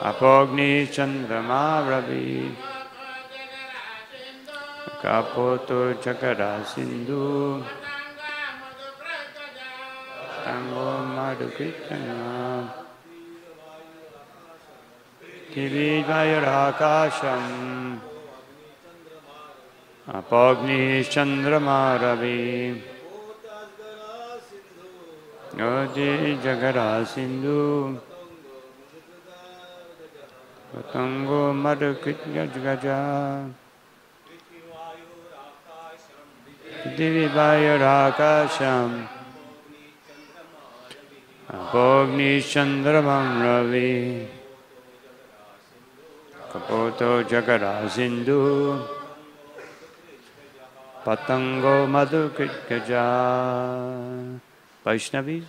Apogni Chandrama Ravi Kapoto Chakara Sindhu Tango Madhukritana Tivi Vairakasham Apogni Chandrama Ravi Odi Jagara Sindhu Tango Madhukritana Divi Vairakasham Apogni Chandramam Ravi Kapoto Jagara Sindhu Patango Madhukrit Gaja Vaishnavis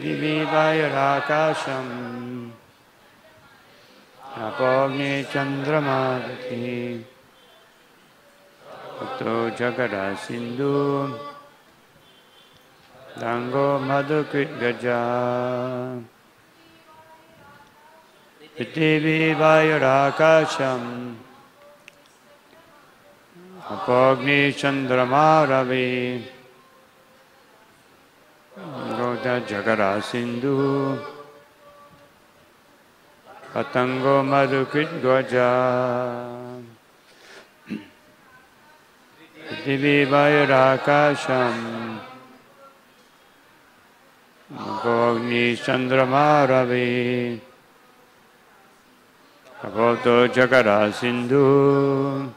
Divi Vairakasham Apogni Chandrama Ravi Kapoto Jagara Sindhu Dango Madhukrit Gaja Prithivi Vairakasham Apogni Chandrama Ravi Goda Jagara Sindhu Patango Madhukrit Gaja Prithivi Vairakasham Apogni Chandrama Ravi Kapoto Jagara Sindhu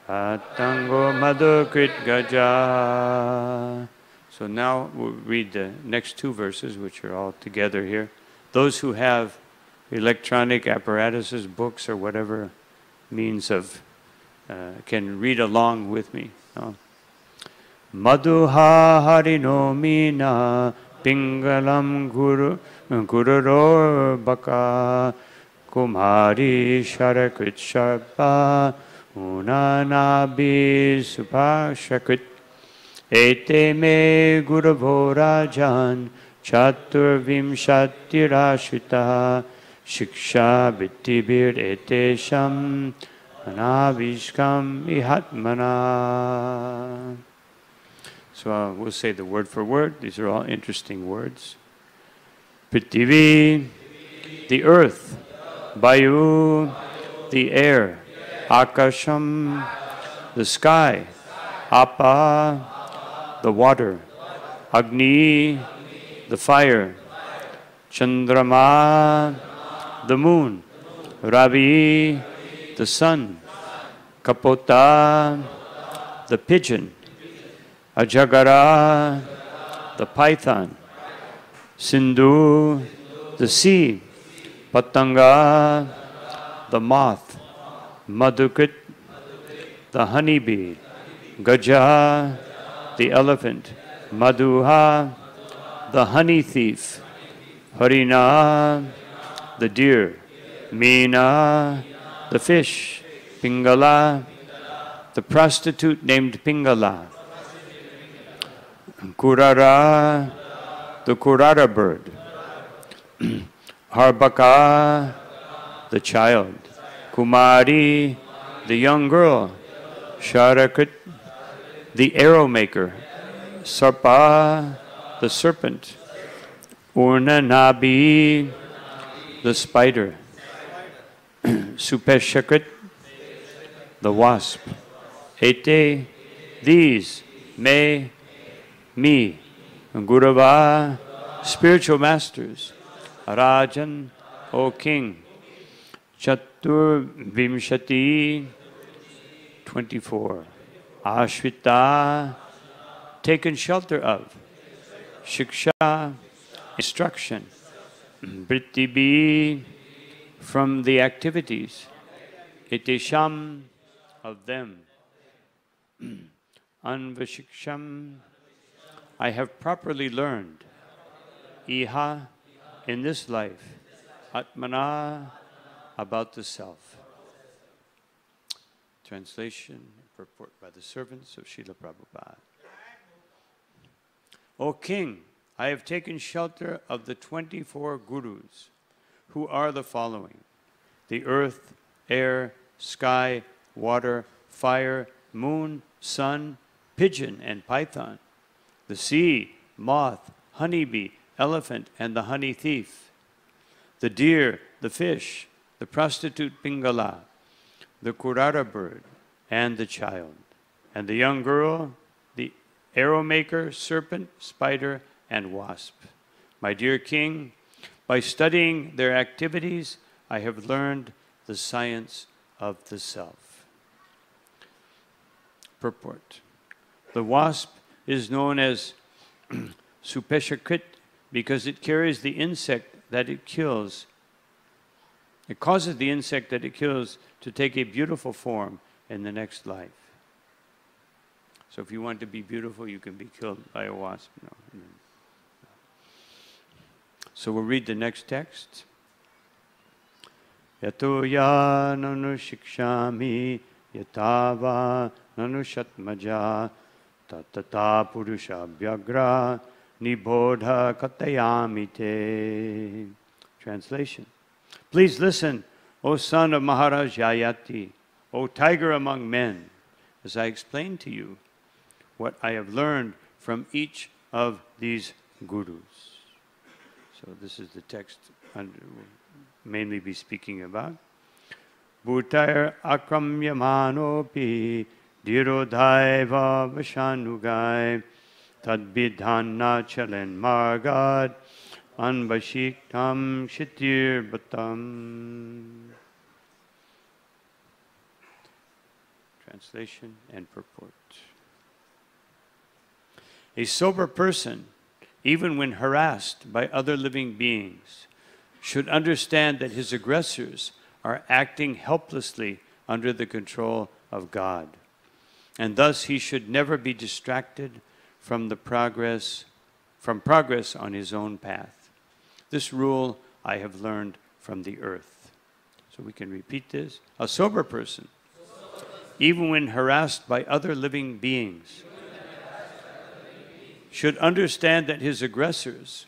Patango Madhukrit Gaja. So now we'll read the next two verses, which are all together here. Those who have electronic apparatuses, books, or whatever means of can read along with me. Madhuha harino mina pingalam gururor baka kumari sharakrit sharpa unanabi supashakrit ete me guravo rajan chaturvimshatirashita shiksha vittibir etesham anavishkam ihatmana. So we'll say the word for word. These are all interesting words. Prithivi, the earth. Vayu, the air. Akasham, the sky. Apa, the water. Agni, the fire. Chandrama, the moon. Ravi, the sun. Kapota, the pigeon. Ajagara, the python. Sindhu, the sea. Patanga, the moth. Madhukrit, the honeybee. Gaja, the elephant. Madhuha, the honey thief. Harina, the deer. Meena, the fish. Pingala, the prostitute named Pingala. Kurara, the kurara bird. Harbaka, the child. Kumari, the young girl. Sharakrit, the arrow maker. Sarpa, the serpent. Urnanabi, the spider. Supeshakrit, the wasp. Ete, these. Me, me. Gurava, spiritual masters. Rajan, O king. Chatur Vimshati, 24. Ashvita, taken shelter of. Shiksha, instruction. Brittibi, from the activities. Itisham, of them. Anvashiksham, I have properly learned. Iha, in this life. Atmana, about the self. Translation, purport by the servants of Srila Prabhupada. O king, I have taken shelter of the 24 gurus, who are the following: the earth, air, sky, water, fire, moon, sun, pigeon and python, the sea, moth, honeybee, elephant and the honey thief, the deer, the fish, the prostitute Pingala, the kurara bird, and the child, and the young girl, the arrow maker, serpent, spider, and wasp. My dear king, by studying their activities, I have learned the science of the self. Purport. The wasp is known as Supeshakrit because it carries the insect that it kills. It causes the insect that it kills to take a beautiful form in the next life. So if you want to be beautiful, you can be killed by a wasp. No. So we'll read the next text. Yato ya nanu shikshami yatava nanu shatmaja tatata purusha vyagra nibodha katayamite. Translation. Please listen, O son of Maharaj Yayati, O tiger among men, as I explain to you what I have learned from each of these gurus. So this is the text we'll mainly be speaking about. Bhutair akramyamanopi dhirodhaiva vashanugai tadbidhanna chalen margad anvashiktam shitir batam. Translation and purport. A sober person, even when harassed by other living beings, should understand that his aggressors are acting helplessly under the control of God, and thus he should never be distracted from progress on his own path. This rule I have learned from the earth. So we can repeat this. A sober person, even when harassed by other living beings, should understand that his aggressors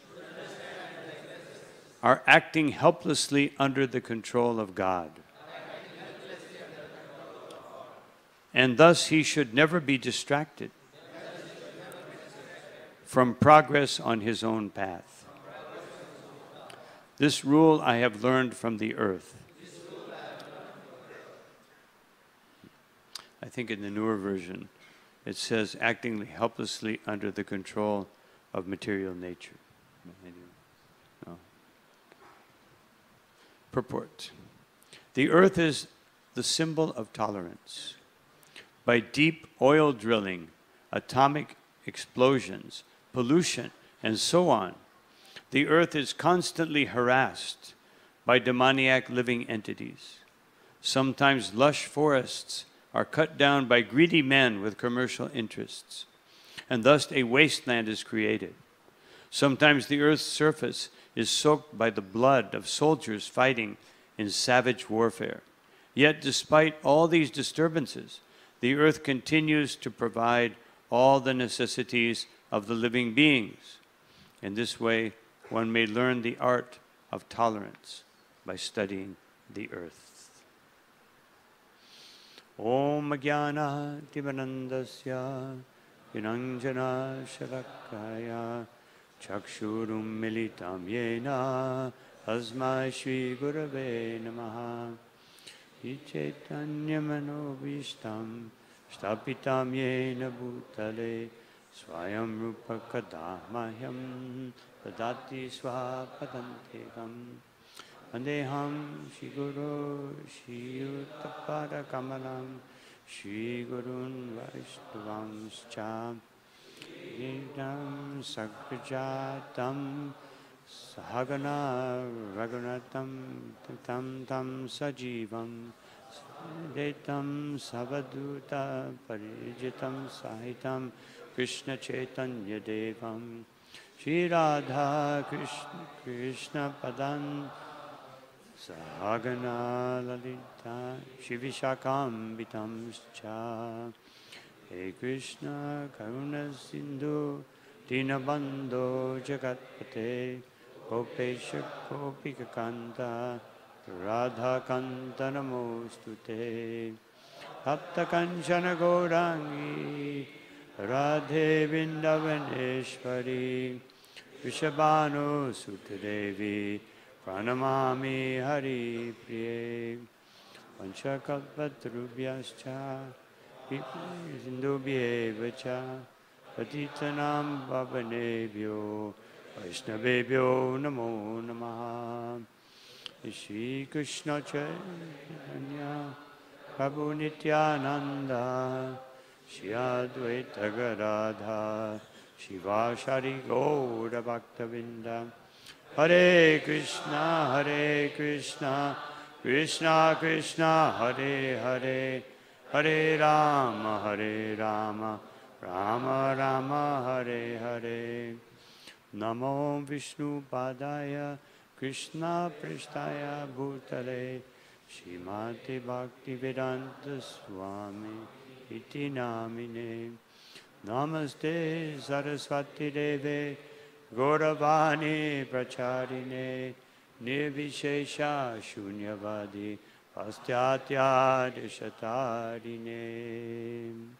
are acting helplessly under the control of God. And thus he should never be distracted from progress on his own path. This rule I have learned from the earth. I think in the newer version, it says acting helplessly under the control of material nature. No. Purport. The earth is the symbol of tolerance. By deep oil drilling, atomic explosions, pollution, and so on, the earth is constantly harassed by demoniac living entities. Sometimes lush forests are cut down by greedy men with commercial interests, and thus a wasteland is created. Sometimes the earth's surface is soaked by the blood of soldiers fighting in savage warfare. Yet despite all these disturbances, the earth continues to provide all the necessities of the living beings. In this way, one may learn the art of tolerance by studying the earth. Om Jnana Tivanandasya Vinanjana Shalakaya Chakshurum Militam Yena Tasmai Shri Gurave Namaha Chaitanya Manobishtam Stapitam Yena Bhutale Swayam Rupa Kadamahyam Tadati Swapadantekam Vandeham Shri Guru Shri Uttapada Kamalam Shri Gurun Vaishnavam Scha Idam Sakrajatam Sahagana Raghunatam Tam Sajivam Detam Savaduta Parijitam Sahitam Krishna Chaitanya Devam Shri Radha Krishna Padan Sahagana Lalita Shivishakam Vitam Scha He Krishna Karuna Sindhu Dinabandho Jagatpate Gopesha Gopika Kanta Radha Kanta Namostute Tapta Kanchana Gaurangi Radhe Vrindavaneshwari Vishabhanu Sutadevi Pranamami Hari Priye Panchakalpatarubhyascha Sindubhyevacha Patitanam Pavanebhyo Vaishnavebhyo Namo Namaha Shri Krishna Chaitanya Prabhu Nityananda Shri Advaita Gadadha Shivashari Gaura Bhaktavinda Hare Krishna Krishna Krishna Hare Hare Hare Rama Rama Rama Hare Hare Namo Vishnu Padaya Krishna Prishtaya Bhutale Srimati Bhaktivedanta Swami Iti Namine Namaste Saraswati Deve Gauravani Pracharine Nirvishesha Shunyavadi Pastyatya Deshatarine.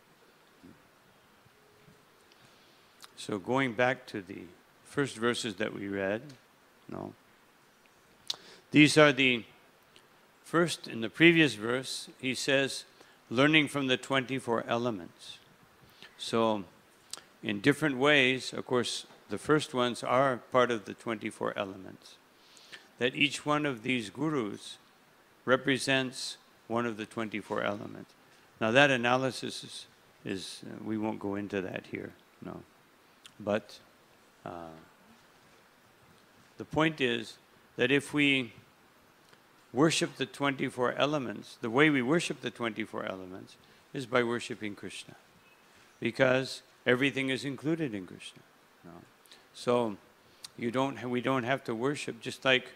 So going back to the first verses that we read, these are the first, in the previous verse, he says, learning from the 24 elements. So in different ways, of course, the first ones are part of the 24 elements. That each one of these gurus represents one of the 24 elements. Now that analysis is we won't go into that here, no. But the point is that if we worship the 24 elements, the way we worship the 24 elements is by worshiping Krishna. Because everything is included in Krishna. No. So we don't have to worship, just like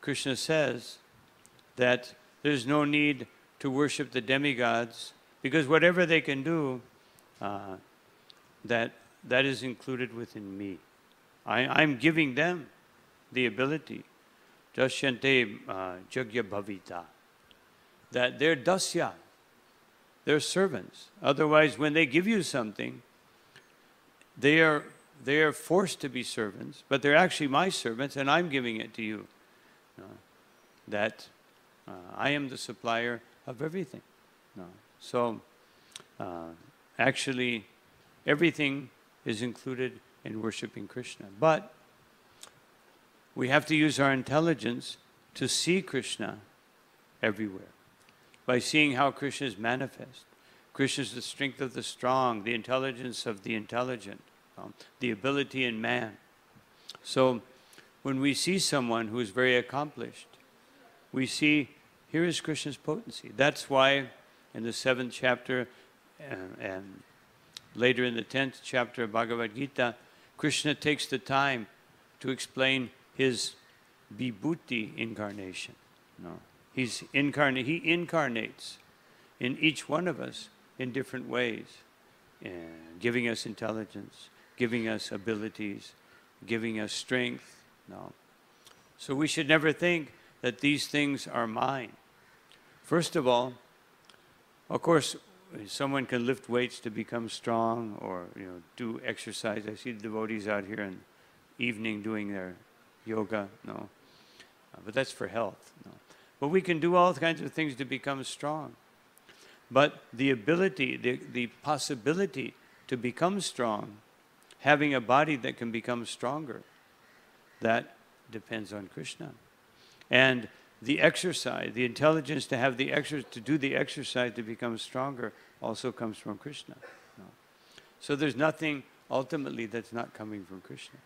Krishna says that there's no need to worship the demigods because whatever they can do, that is included within me. I'm giving them the ability. Dasyante jagya bhavita. That they're dasya. They're servants. Otherwise, when they give you something, they are forced to be servants, but they're actually my servants, and I'm giving it to you. That I am the supplier of everything. So, actually, everything is included in worshiping Krishna. But we have to use our intelligence to see Krishna everywhere. By seeing how Krishna is manifest. Krishna is the strength of the strong, the intelligence of the intelligent, the ability in man. So when we see someone who is very accomplished, we see here is Krishna's potency. That's why in the 7th chapter and later in the 10th chapter of Bhagavad Gita, Krishna takes the time to explain his Vibhuti incarnation. He incarnates in each one of us in different ways, giving us intelligence, giving us abilities, giving us strength. So we should never think that these things are mine. First of all, of course, someone can lift weights to become strong or do exercise. I see the devotees out here in the evening doing their yoga. But that's for health. But we can do all kinds of things to become strong. But the ability, the possibility to become strong, having a body that can become stronger, that depends on Krishna. And the exercise, the intelligence to have to do the exercise to become stronger also comes from Krishna. So there's nothing ultimately that's not coming from Krishna.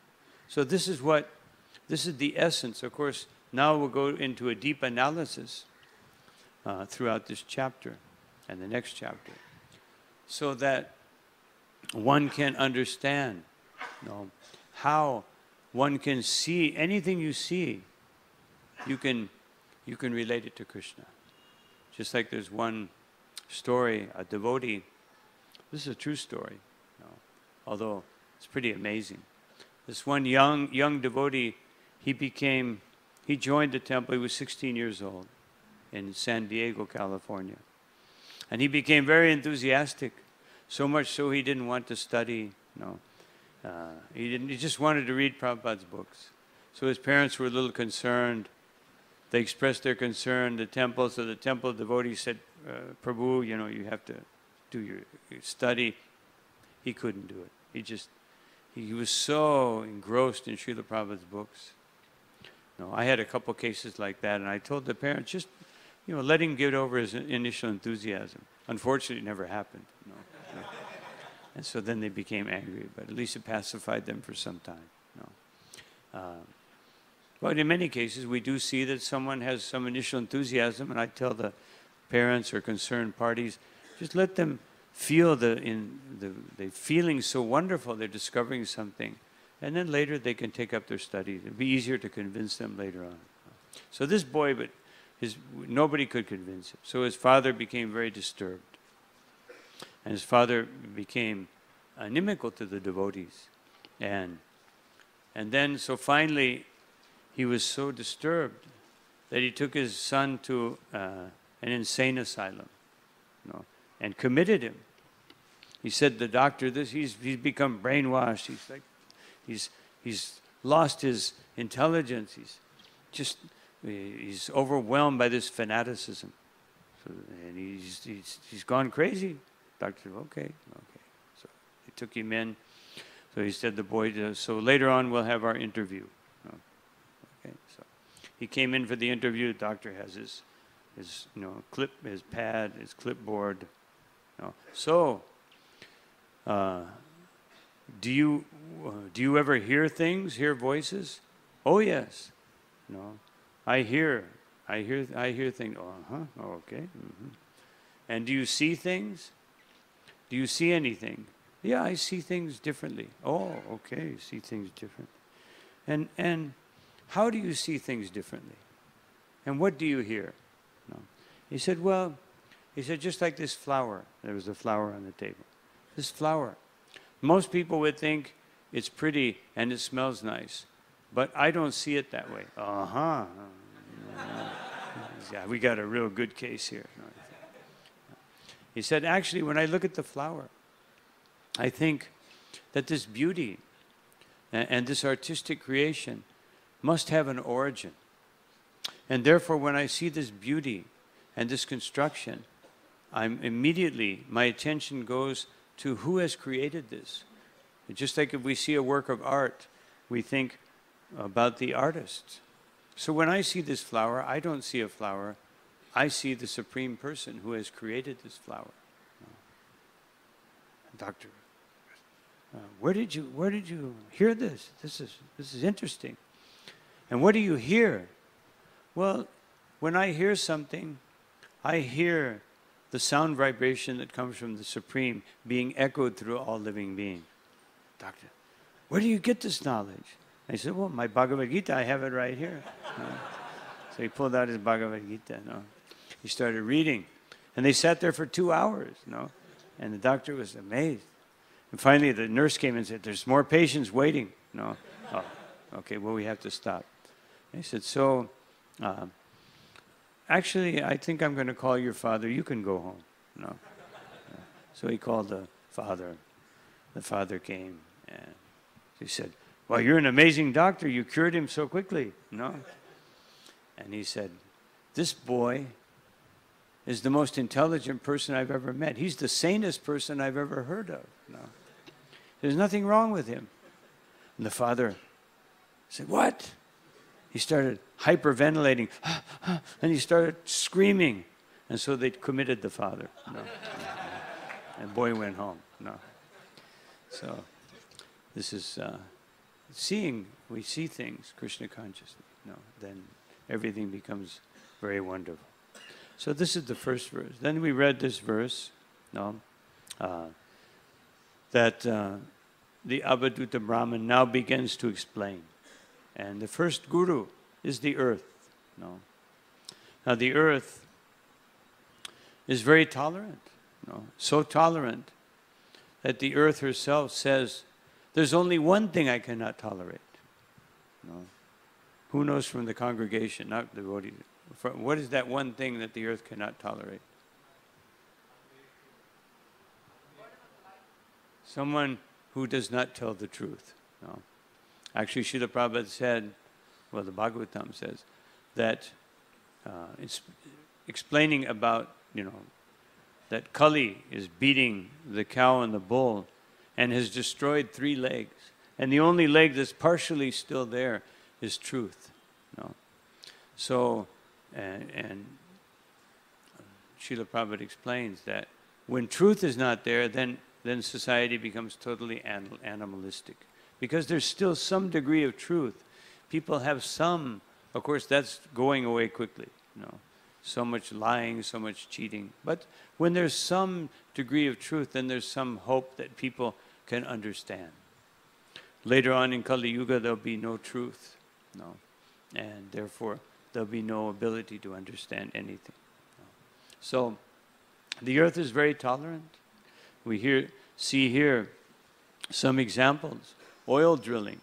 So this is the essence. Of course, now we'll go into a deep analysis throughout this chapter and the next chapter, so that one can understand how one can see anything you see. You can relate it to Krishna. Just like there's one story, a devotee. This is a true story, although It's pretty amazing. This one young devotee, he joined the temple. He was 16 years old in San Diego, California. And he became very enthusiastic, so much so he didn't want to study. He just wanted to read Prabhupada's books. So his parents were a little concerned. They expressed their concern, the temple, so the temple devotee said, Prabhu, you have to do your study. He couldn't do it. He was so engrossed in Srila Prabhupada's books. I had a couple cases like that, and I told the parents, just, let him get over his initial enthusiasm. Unfortunately, it never happened. And so then they became angry, but at least it pacified them for some time. But in many cases, we do see that someone has some initial enthusiasm, and I tell the parents or concerned parties, just let them feel the feeling so wonderful, they're discovering something. And then later they can take up their studies. It'll be easier to convince them later on. So this boy, but nobody could convince him. So his father became very disturbed. And his father became inimical to the devotees. And then, so finally, he was so disturbed that he took his son to an insane asylum, and committed him. He said, the doctor, he's become brainwashed. He's lost his intelligence. He's overwhelmed by this fanaticism. And he's gone crazy. Doctor said, okay. So he took him in. So he said, the boy, so later on we'll have our interview. Okay, so he came in for the interview. The doctor has his pad, his clipboard. So, do you ever hear things, hear voices? Oh yes. I hear things. Oh, okay. Mm-hmm. And do you see things? Do you see anything? Yeah, I see things differently. Oh, okay, you see things different. And how do you see things differently? And what do you hear? He said, just like this flower. There was a flower on the table. This flower. Most people would think it's pretty and it smells nice, but I don't see it that way. Yeah, we got a real good case here. He said, actually, when I look at the flower, I think that this beauty and this artistic creation must have an origin. And therefore, when I see this beauty and this construction, my attention goes to who has created this. Just like if we see a work of art, we think about the artist. So when I see this flower, I don't see a flower. I see the Supreme Person who has created this flower. Doctor, where did you hear this? This is interesting. And what do you hear? Well, when I hear something, I hear the sound vibration that comes from the Supreme being echoed through all living beings. Doctor, where do you get this knowledge? I said, well, my Bhagavad Gita, I have it right here. So he pulled out his Bhagavad Gita. He started reading. And they sat there for 2 hours. And the doctor was amazed. And finally the nurse came and said, there's more patients waiting. Oh, okay, well, we have to stop. And he said, so, actually, I think I'm going to call your father. You can go home. So he called the father. The father came and he said, well, you're an amazing doctor. You cured him so quickly. And he said, this boy is the most intelligent person I've ever met. He's the sanest person I've ever heard of. There's nothing wrong with him. And the father said, what? He started hyperventilating, and he started screaming. And so they committed the father. And the boy went home. So this is seeing, we see things, Krishna consciously. Then everything becomes very wonderful. So this is the first verse. Then we read this verse, that the Avadhuta Brahman now begins to explain. And the first guru is the earth. Now the earth is very tolerant, so tolerant that the earth herself says there's only one thing I cannot tolerate. No. Who knows from the congregation, not the devotees? What is that one thing that the earth cannot tolerate? Someone who does not tell the truth. No. Actually, Srila Prabhupada said, well, the Bhagavatam says, that it's explaining about, that Kali is beating the cow and the bull and has destroyed 3 legs. And the only leg that's partially still there is truth. No. So, and Srila Prabhupada explains that when truth is not there, then society becomes totally animalistic. Because there's still some degree of truth. People have some, of course that's going away quickly. So much lying, so much cheating. But when there's some degree of truth, then there's some hope that people can understand. Later on in Kali Yuga, there'll be no truth. No. And therefore, there'll be no ability to understand anything. So, the earth is very tolerant. We see here some examples. Oil drilling.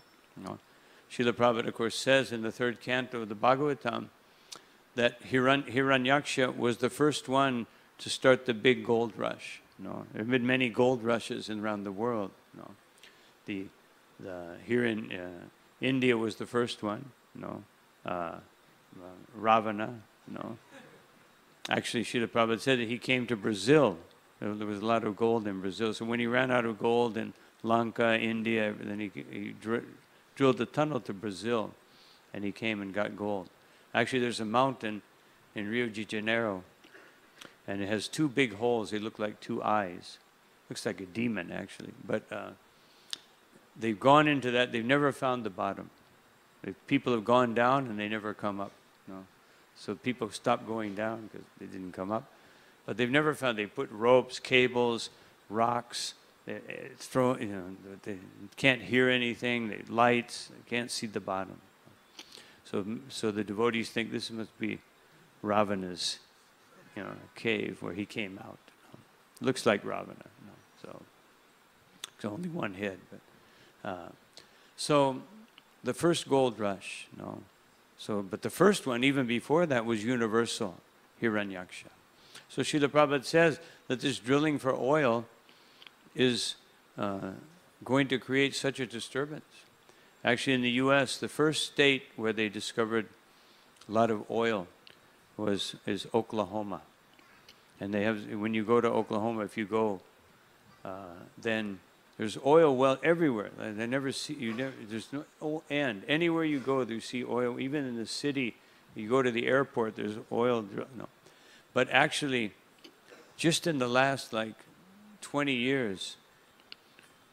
Srila Prabhupada, of course, says in the 3rd canto of the Bhagavatam that Hiranyaksha was the first one to start the big gold rush. There have been many gold rushes around the world. Here in India was the first one. Ravana. Actually, Srila Prabhupada said that he came to Brazil. There was a lot of gold in Brazil. So when he ran out of gold in Lanka, India, then he drilled a tunnel to Brazil, and he came and got gold. Actually, there's a mountain in Rio de Janeiro, and it has 2 big holes. They look like 2 eyes. Looks like a demon, actually. But they've gone into that. They've never found the bottom. People have gone down, and they never come up. So people stopped going down because they didn't come up. But they've never found. They put ropes, cables, rocks. They can't hear anything. They lights. They can't see the bottom. So the devotees think this must be Ravana's, cave where he came out. Looks like Ravana. So it's only one head. But so the first gold rush. But the first one, even before that, was universal, Hiranyaksha. So Srila Prabhupada says that this drilling for oil is going to create such a disturbance. Actually, in the U.S., the first state where they discovered a lot of oil is Oklahoma. And they have, when you go to Oklahoma, if you go, then there's oil well everywhere. They never see, there's no end. Anywhere you go, you see oil. Even in the city, you go to the airport, there's oil. But actually, just in the last 20 years,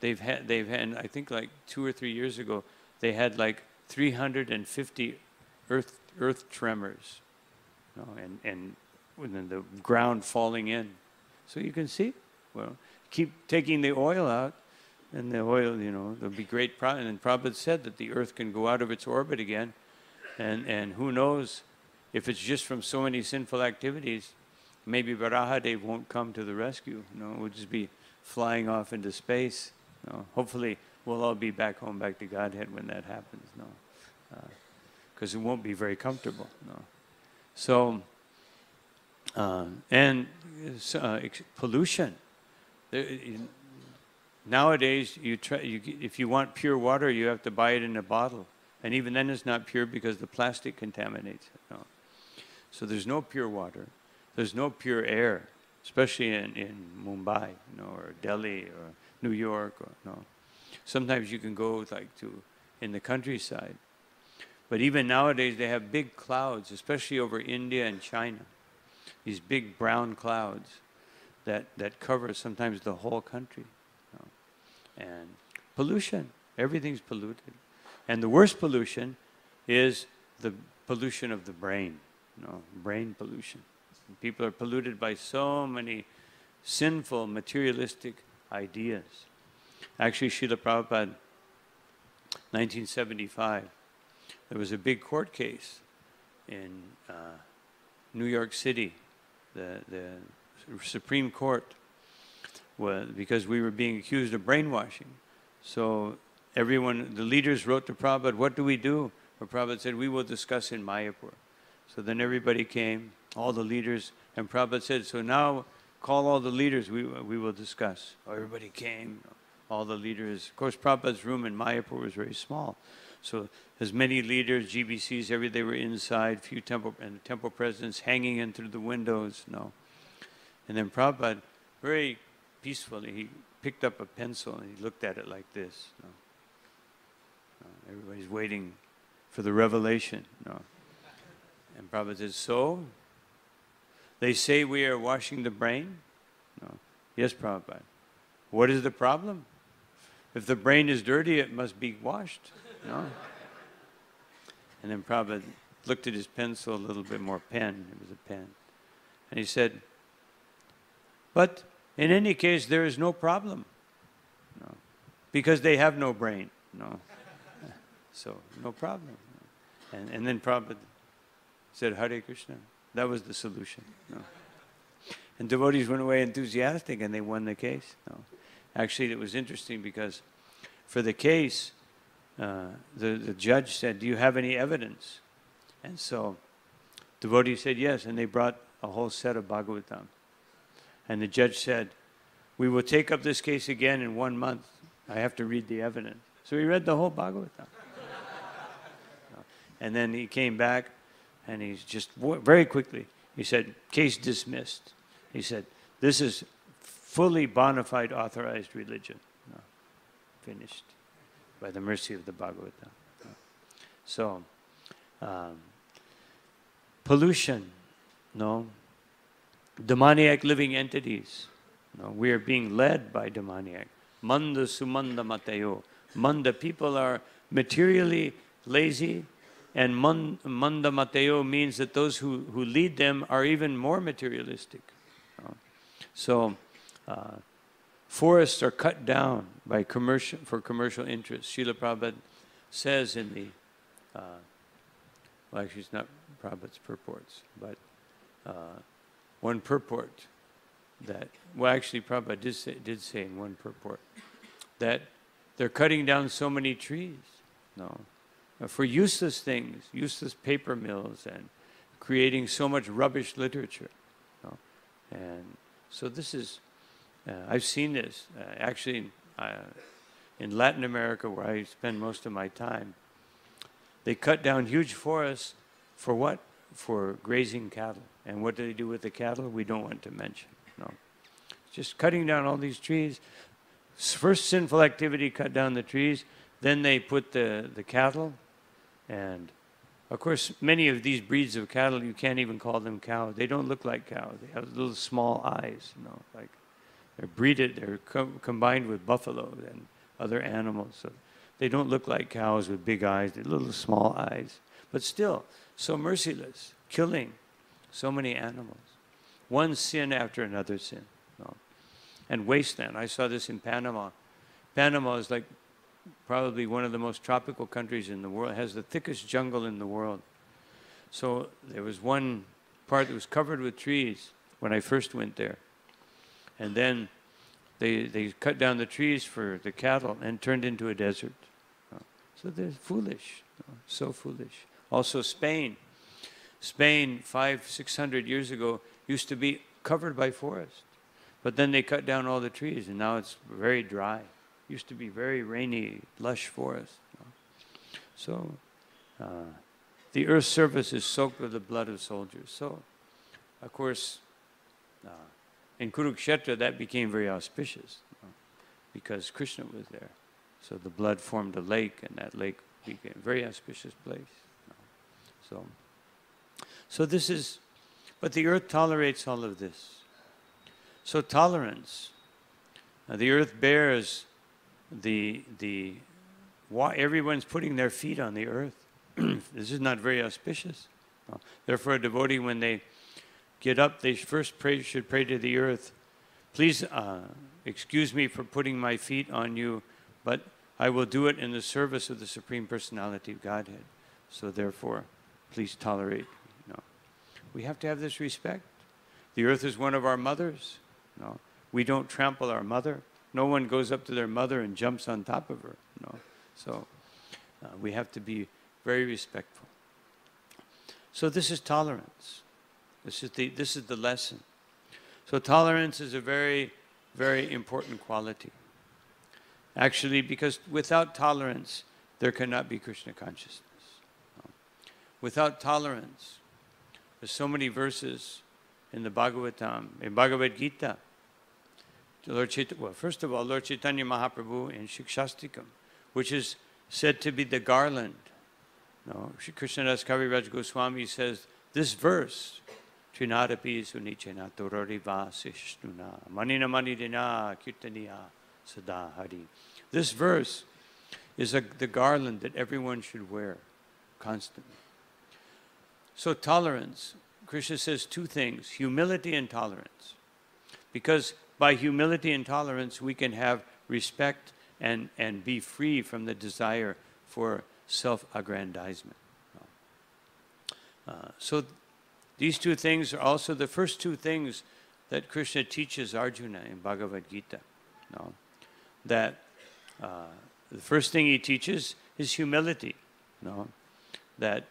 they've had, I think 2 or 3 years ago, they had 350 earth tremors, and the ground falling in. So you can see, well, keep taking the oil out, and the oil, there'll be great problems. And Prabhupada said that the earth can go out of its orbit again, and who knows if it's just from so many sinful activities, maybe Varahadev won't come to the rescue. We'll just be flying off into space. Hopefully we'll all be back home, back to Godhead when that happens. Because it won't be very comfortable. So, pollution. Nowadays, if you want pure water, you have to buy it in a bottle. And even then it's not pure because the plastic contaminates it. So there's no pure water. There's no pure air, especially in Mumbai, or Delhi, or New York, Sometimes you can go in the countryside. But even nowadays they have big clouds, especially over India and China. These big brown clouds that cover sometimes the whole country. And pollution, everything's polluted. And the worst pollution is the pollution of the brain, brain pollution. People are polluted by so many sinful, materialistic ideas. Actually, Srila Prabhupada, 1975, there was a big court case in New York City. The Supreme Court, because we were being accused of brainwashing. So everyone, the leaders wrote to Prabhupada, what do we do? Well, Prabhupada said, we will discuss in Mayapur. So then everybody came, all the leaders, and Prabhupada said, so now call all the leaders, we will discuss. Oh, everybody came, all the leaders. Of course, Prabhupada's room in Mayapur was very small. So as many leaders, GBCs, they were inside, few temple presidents hanging in through the windows, And then Prabhupada, very peacefully, he picked up a pencil and he looked at it like this. Everybody's waiting for the revelation. And Prabhupada says, so? They say we are washing the brain? Yes, Prabhupada. What is the problem? If the brain is dirty, it must be washed. And then Prabhupada looked at his pencil, a little bit more pen. It was a pen. And he said, but in any case, there is no problem. Because they have no brain. So, no problem. And then Prabhupada said, Hare Krishna. That was the solution. And devotees went away enthusiastic and they won the case. Actually, it was interesting because for the case, the judge said, do you have any evidence? And so devotees said yes, and they brought a whole set of Bhagavatam. And the judge said, we will take up this case again in 1 month. I have to read the evidence. So he read the whole Bhagavatam. And then he came back, and he's just very quickly, he said, case dismissed. He said, this is fully bona fide authorized religion. Finished by the mercy of the Bhagavatam. So, pollution, demoniac living entities. We are being led by demoniac. Manda sumanda matayo. Manda, people are materially lazy, and manda mateo means that those who lead them are even more materialistic. So, forests are cut down by for commercial interests. Srila Prabhupada says in the, well, actually it's not Prabhupada's purports, but one purport that, well, actually Prabhupada did say in one purport that they're cutting down so many trees, for useless things, useless paper mills, and creating so much rubbish literature. And so this is, I've seen this actually in Latin America, where I spend most of my time. They cut down huge forests for what? For grazing cattle. And what do they do with the cattle? We don't want to mention. Just cutting down all these trees. First sinful activity, cut down the trees. Then they put the cattle. And of course, many of these breeds of cattle, you can't even call them cows. They don't look like cows. They have little small eyes, like they're combined with buffalo and other animals. So they don't look like cows with big eyes, they're little small eyes. But still, so merciless, killing so many animals. One sin after another sin. And wasteland. I saw this in Panama. Panama is like probably one of the most tropical countries in the world. It has the thickest jungle in the world. So there was one part that was covered with trees when I first went there. And then they cut down the trees for the cattle and turned into a desert. So they're foolish, so foolish. Also Spain. Spain 500-600 years ago used to be covered by forest. But then they cut down all the trees and now it's very dry. Used to be very rainy, lush forest. So the earth's surface is soaked with the blood of soldiers. So, of course, in Kurukshetra that became very auspicious because Krishna was there. So the blood formed a lake, and that lake became a very auspicious place. So this is, but the earth tolerates all of this. So tolerance. The earth bears everyone's putting their feet on the earth. This is not very auspicious. Therefore, a devotee, when they get up, they first should pray to the earth, please excuse me for putting my feet on you, but I will do it in the service of the Supreme Personality of Godhead. So therefore, please tolerate. We have to have this respect. The earth is one of our mothers. We don't trample our mother. No one goes up to their mother and jumps on top of her. So we have to be very respectful. So this is tolerance. This is the lesson. So tolerance is a very, very important quality. Actually, because without tolerance, there cannot be Krishna consciousness. Without tolerance, there's so many verses in the Bhagavatam, in Bhagavad Gita. First of all, Lord Chaitanya Mahaprabhu in Shikshastikam, which is said to be the garland. Shri Krishnadas Kaviraj Goswami says, this verse, Trinadapi Sunichena Tororiva Sishnuna Manina Manidina Kirtaniya Sada Hari. This verse is the garland that everyone should wear constantly. So tolerance, Krishna says two things, humility and tolerance. Because by humility and tolerance, we can have respect and be free from the desire for self-aggrandizement. So these two things are also the first two things that Krishna teaches Arjuna in Bhagavad Gita. That the first thing he teaches is humility. That,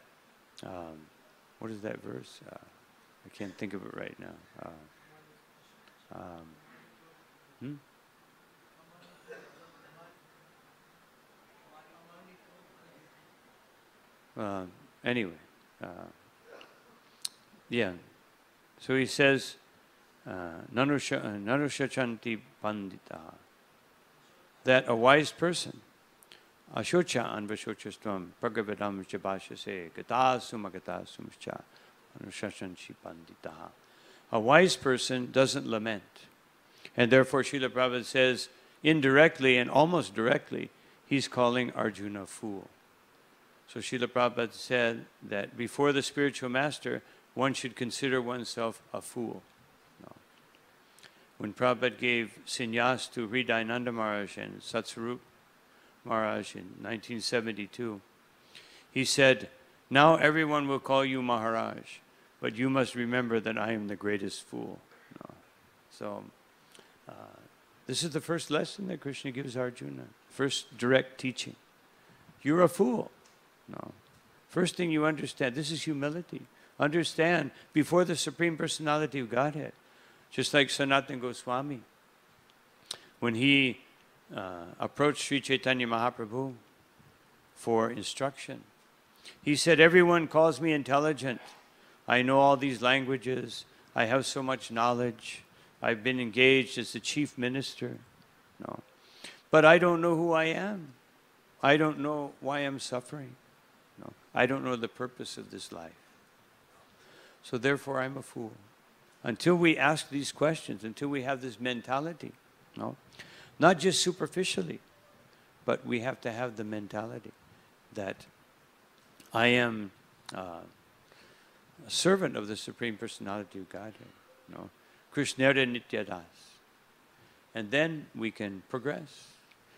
what is that verse? I can't think of it right now. Anyway, yeah. So he says, Nanushachanti Pandita, that a wise person, Ashocha Anvashochastvam, Pragavedam Jabashase, Gatasum Agatasumcha, Anushachanti Pandita. A wise person doesn't lament. And therefore, Srila Prabhupada says, indirectly and almost directly, he's calling Arjuna a fool. So Srila Prabhupada said that before the spiritual master, one should consider oneself a fool. When Prabhupada gave sannyas to Hridayananda Maharaj and Satsarup Maharaj in 1972, he said, now everyone will call you Maharaj, but you must remember that I am the greatest fool. So this is the first lesson that Krishna gives Arjuna, first direct teaching. You're a fool. First thing you understand, this is humility. Understand, before the Supreme Personality of Godhead, just like Sanatana Goswami, when he approached Sri Chaitanya Mahaprabhu for instruction, he said, everyone calls me intelligent. I know all these languages. I have so much knowledge. I've been engaged as the chief minister. But I don't know who I am. I don't know why I'm suffering. I don't know the purpose of this life. So therefore, I'm a fool. Until we ask these questions, until we have this mentality, not just superficially, but we have to have the mentality that I am a servant of the Supreme Personality of Godhead. Krishnera Nityadas. And then we can progress.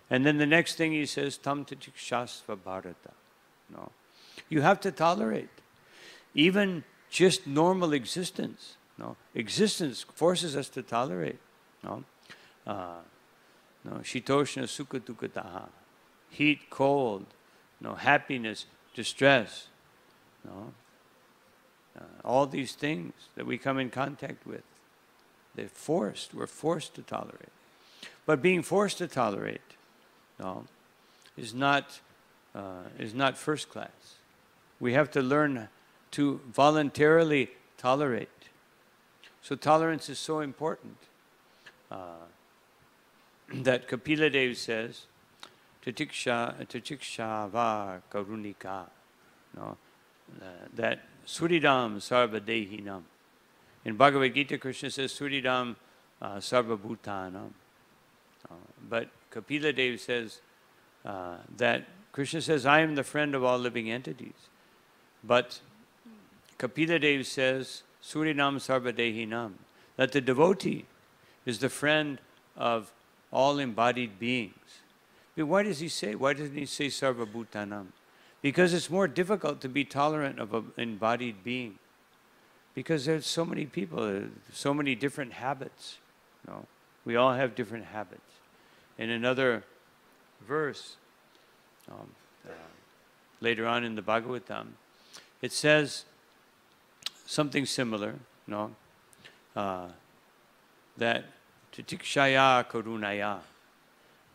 And then the next thing he says, Tam Titikshasva Bharata. You have to tolerate. Even just normal existence. Existence forces us to tolerate. Shitoshna Sukha Dukkataha. Heat, cold, happiness, distress. All these things that we come in contact with. We're forced to tolerate. But being forced to tolerate is not first class. We have to learn to voluntarily tolerate. So tolerance is so important that Kapila Dev says, Tatiksha va karunika, that Suridam sarva dehinam. In Bhagavad Gita, Krishna says, Suridam sarva bhutanam. But Kapila Dev says that Krishna says, I am the friend of all living entities. But Kapila Dev says, Surinam Sarvadehinam, that the devotee is the friend of all embodied beings. But why doesn't he say Sarva Bhutanam? Because it's more difficult to be tolerant of an embodied being. Because there's so many people, so many different habits. We all have different habits. In another verse, No? Later on in the Bhagavatam, it says something similar, no? That titikshaya karunaya,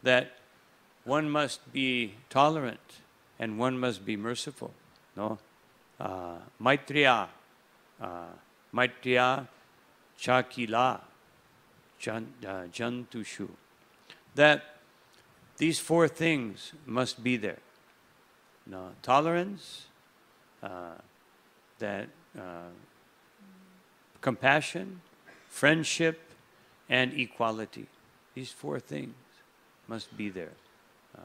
that one must be tolerant and one must be merciful. No? Maitriya, Maitriya chakila jantushu. That these four things must be there. No? Tolerance, compassion, friendship, and equality. These four things must be there.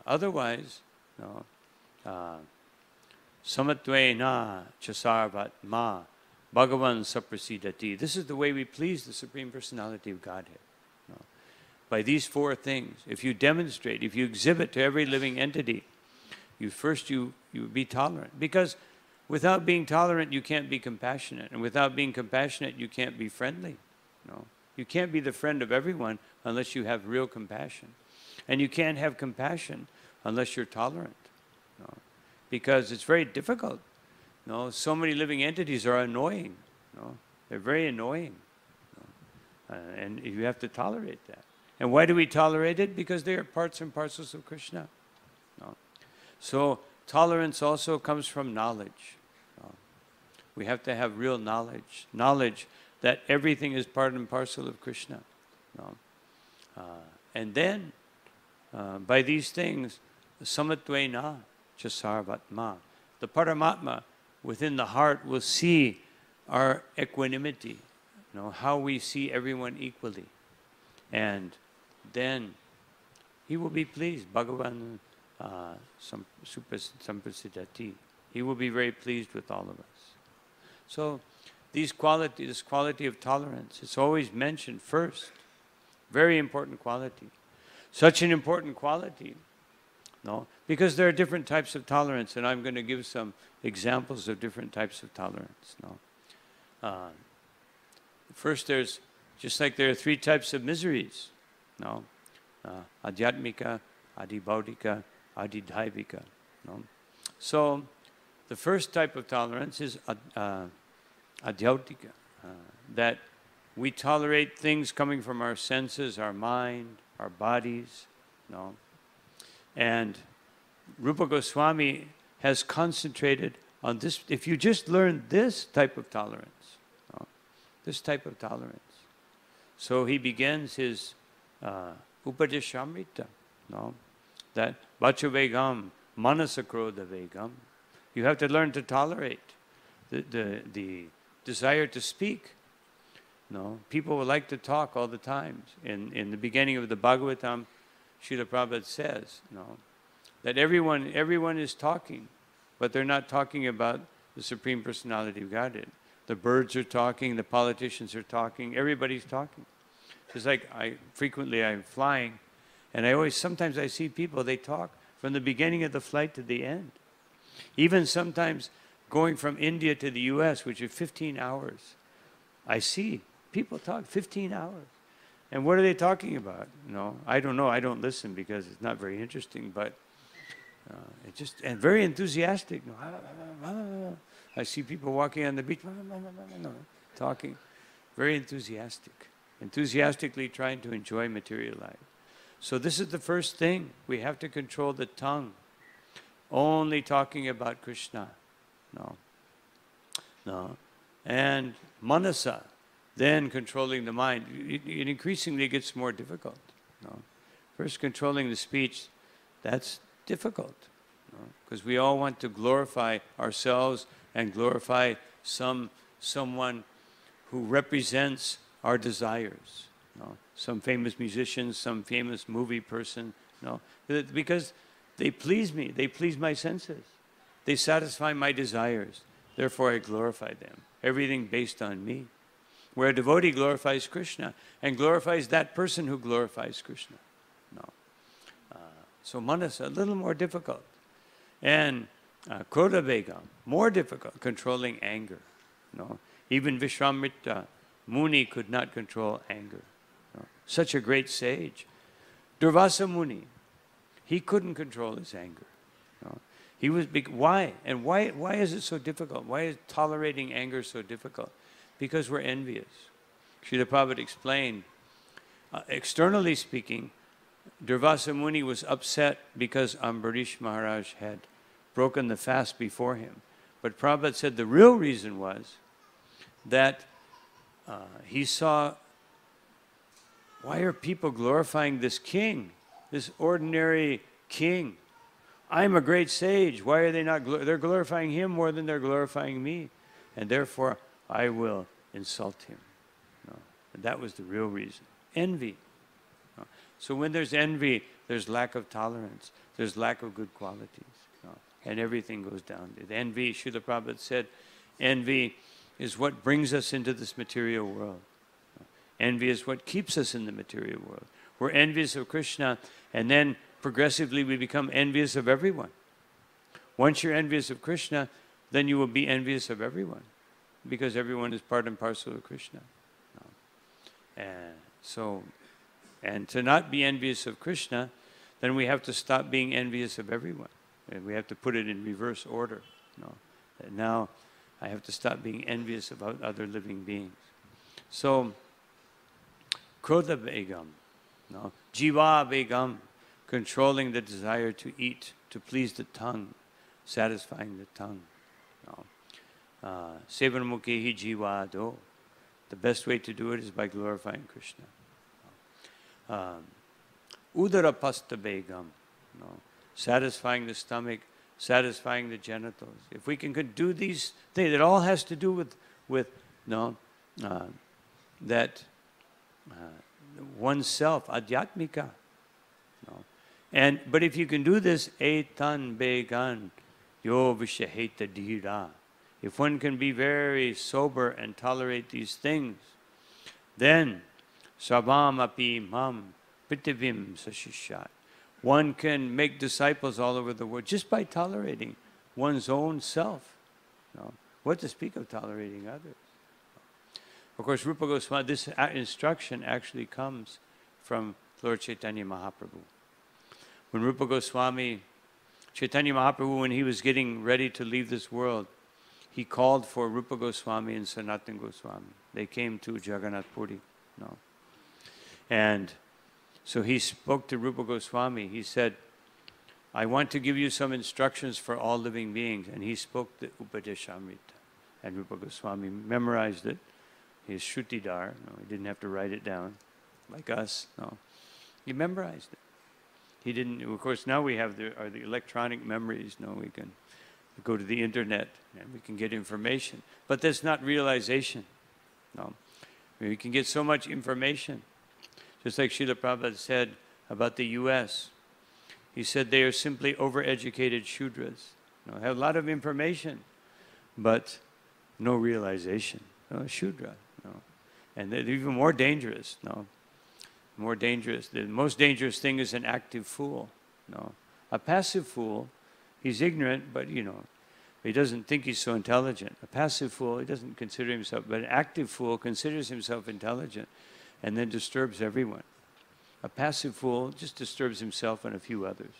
Otherwise, no, samattvena chasarvatma bhagavan saprasidati. This is the way we please the Supreme Personality of Godhead. No. By these four things, if you demonstrate, if you exhibit to every living entity, you be tolerant. Because without being tolerant, you can't be compassionate. And without being compassionate, you can't be friendly. No. You can't be the friend of everyone unless you have real compassion. And you can't have compassion unless you're tolerant. No? Because it's very difficult. No? So many living entities are annoying. No? They're very annoying. No? And you have to tolerate that. And why do we tolerate it? Because they are parts and parcels of Krishna. No? So tolerance also comes from knowledge. No? We have to have real knowledge. Knowledge that everything is part and parcel of Krishna. No? And then, by these things, samattvena chasarvatma, the Paramatma within the heart will see our equanimity, how we see everyone equally. And then he will be pleased. Bhagavan samprasidati. He will be very pleased with all of us. So this quality of tolerance, it's always mentioned first. Very important quality. Such an important quality, no? Because there are different types of tolerance, and I'm going to give some examples of different types of tolerance. No? First, there's, just like there are three types of miseries. No? Adhyatmika, adhibhaudika, adhidhaivika. No? So, the first type of tolerance is adhyautika, that we tolerate things coming from our senses, our mind, our bodies, no? And Rupa Goswami has concentrated on this. If you just learn this type of tolerance, no? This type of tolerance. So he begins his Upadeshamrita, no? That Vachuvegam, Manasakroda Vegam. You have to learn to tolerate the desire to speak. No, people would like to talk all the time. In the beginning of the Bhagavatam, Srila Prabhupada says, no, that everyone is talking, but they're not talking about the Supreme Personality of Godhead. The birds are talking, the politicians are talking, everybody's talking. Just like I'm flying, and sometimes I see people, they talk from the beginning of the flight to the end. Even sometimes going from India to the US, which is 15 hours, I see people talk 15 hours. And what are they talking about? No, I don't know. I don't listen because it's not very interesting, but and very enthusiastic. I see people walking on the beach, talking, very enthusiastic, enthusiastically trying to enjoy material life. So this is the first thing. We have to control the tongue. Only talking about Krishna. No. And manasa, then controlling the mind. It increasingly gets more difficult. No? First, controlling the speech, that's difficult. Because we all want to glorify ourselves and glorify someone who represents our desires. No? Some famous musician, some famous movie person. No? Because they please me. They please my senses. They satisfy my desires. Therefore, I glorify them. Everything based on me. Where a devotee glorifies Krishna and glorifies that person who glorifies Krishna. No. So manasa, a little more difficult. And krodha vegam, more difficult, controlling anger. No. Even Vishwamitra Muni could not control anger. No. Such a great sage. Durvasa Muni, he couldn't control his anger. No. Why? And why is it so difficult? Why is tolerating anger so difficult? Because we're envious. Srila Prabhupada explained, externally speaking, Durvasa Muni was upset because Ambarish Maharaj had broken the fast before him. But Prabhupada said the real reason was that he saw, why are people glorifying this king, this ordinary king? I'm a great sage. Why are they not? They're glorifying him more than they're glorifying me. And therefore, I will insult him. No. And that was the real reason. Envy. No. So when there's envy, there's lack of tolerance. There's lack of good qualities. No. And everything goes down. Envy, Srila Prabhupada said, envy is what brings us into this material world. No. Envy is what keeps us in the material world. We're envious of Krishna, and then progressively we become envious of everyone. Once you're envious of Krishna, then you will be envious of everyone, because everyone is part and parcel of Krishna. And to not be envious of Krishna, then we have to stop being envious of everyone. And we have to put it in reverse order. Now I have to stop being envious of other living beings. So, Krodha Begam, Jiva Begam, controlling the desire to eat, to please the tongue, satisfying the tongue. Sevanamukhi jiva do. The best way to do it is by glorifying Krishna. Udarapasta begam, satisfying the stomach, satisfying the genitals. If we can do these things, it all has to do with that oneself, adhyatmika. But if you can do this, etan began, yo vishaheta dhira. If one can be very sober and tolerate these things, then sabam api mam pitivim sashishat. One can make disciples all over the world just by tolerating one's own self. What to speak of tolerating others? Of course, Rupa Goswami, this instruction actually comes from Lord Chaitanya Mahaprabhu. When Rupa Goswami, Chaitanya Mahaprabhu, when he was getting ready to leave this world, he called for Rupa Goswami and Sanatana Goswami. They came to Jagannath Puri. And so he spoke to Rupa Goswami. He said, I want to give you some instructions for all living beings. And he spoke the Upadeshamrita. And Rupa Goswami memorized it. He is Shrutidar. He didn't have to write it down like us. He memorized it. He didn't, of course, now we have the electronic memories. We can go to the internet and we can get information. But that's not realization. We can get so much information. Just like Srila Prabhupada said about the U.S. He said they are simply overeducated Shudras. Have a lot of information, but no realization. Shudra. And they're even more dangerous. More dangerous. The most dangerous thing is an active fool. A passive fool, he's ignorant, but he doesn't think he's so intelligent. A passive fool, he doesn't consider himself, but an active fool considers himself intelligent and then disturbs everyone. A passive fool just disturbs himself and a few others.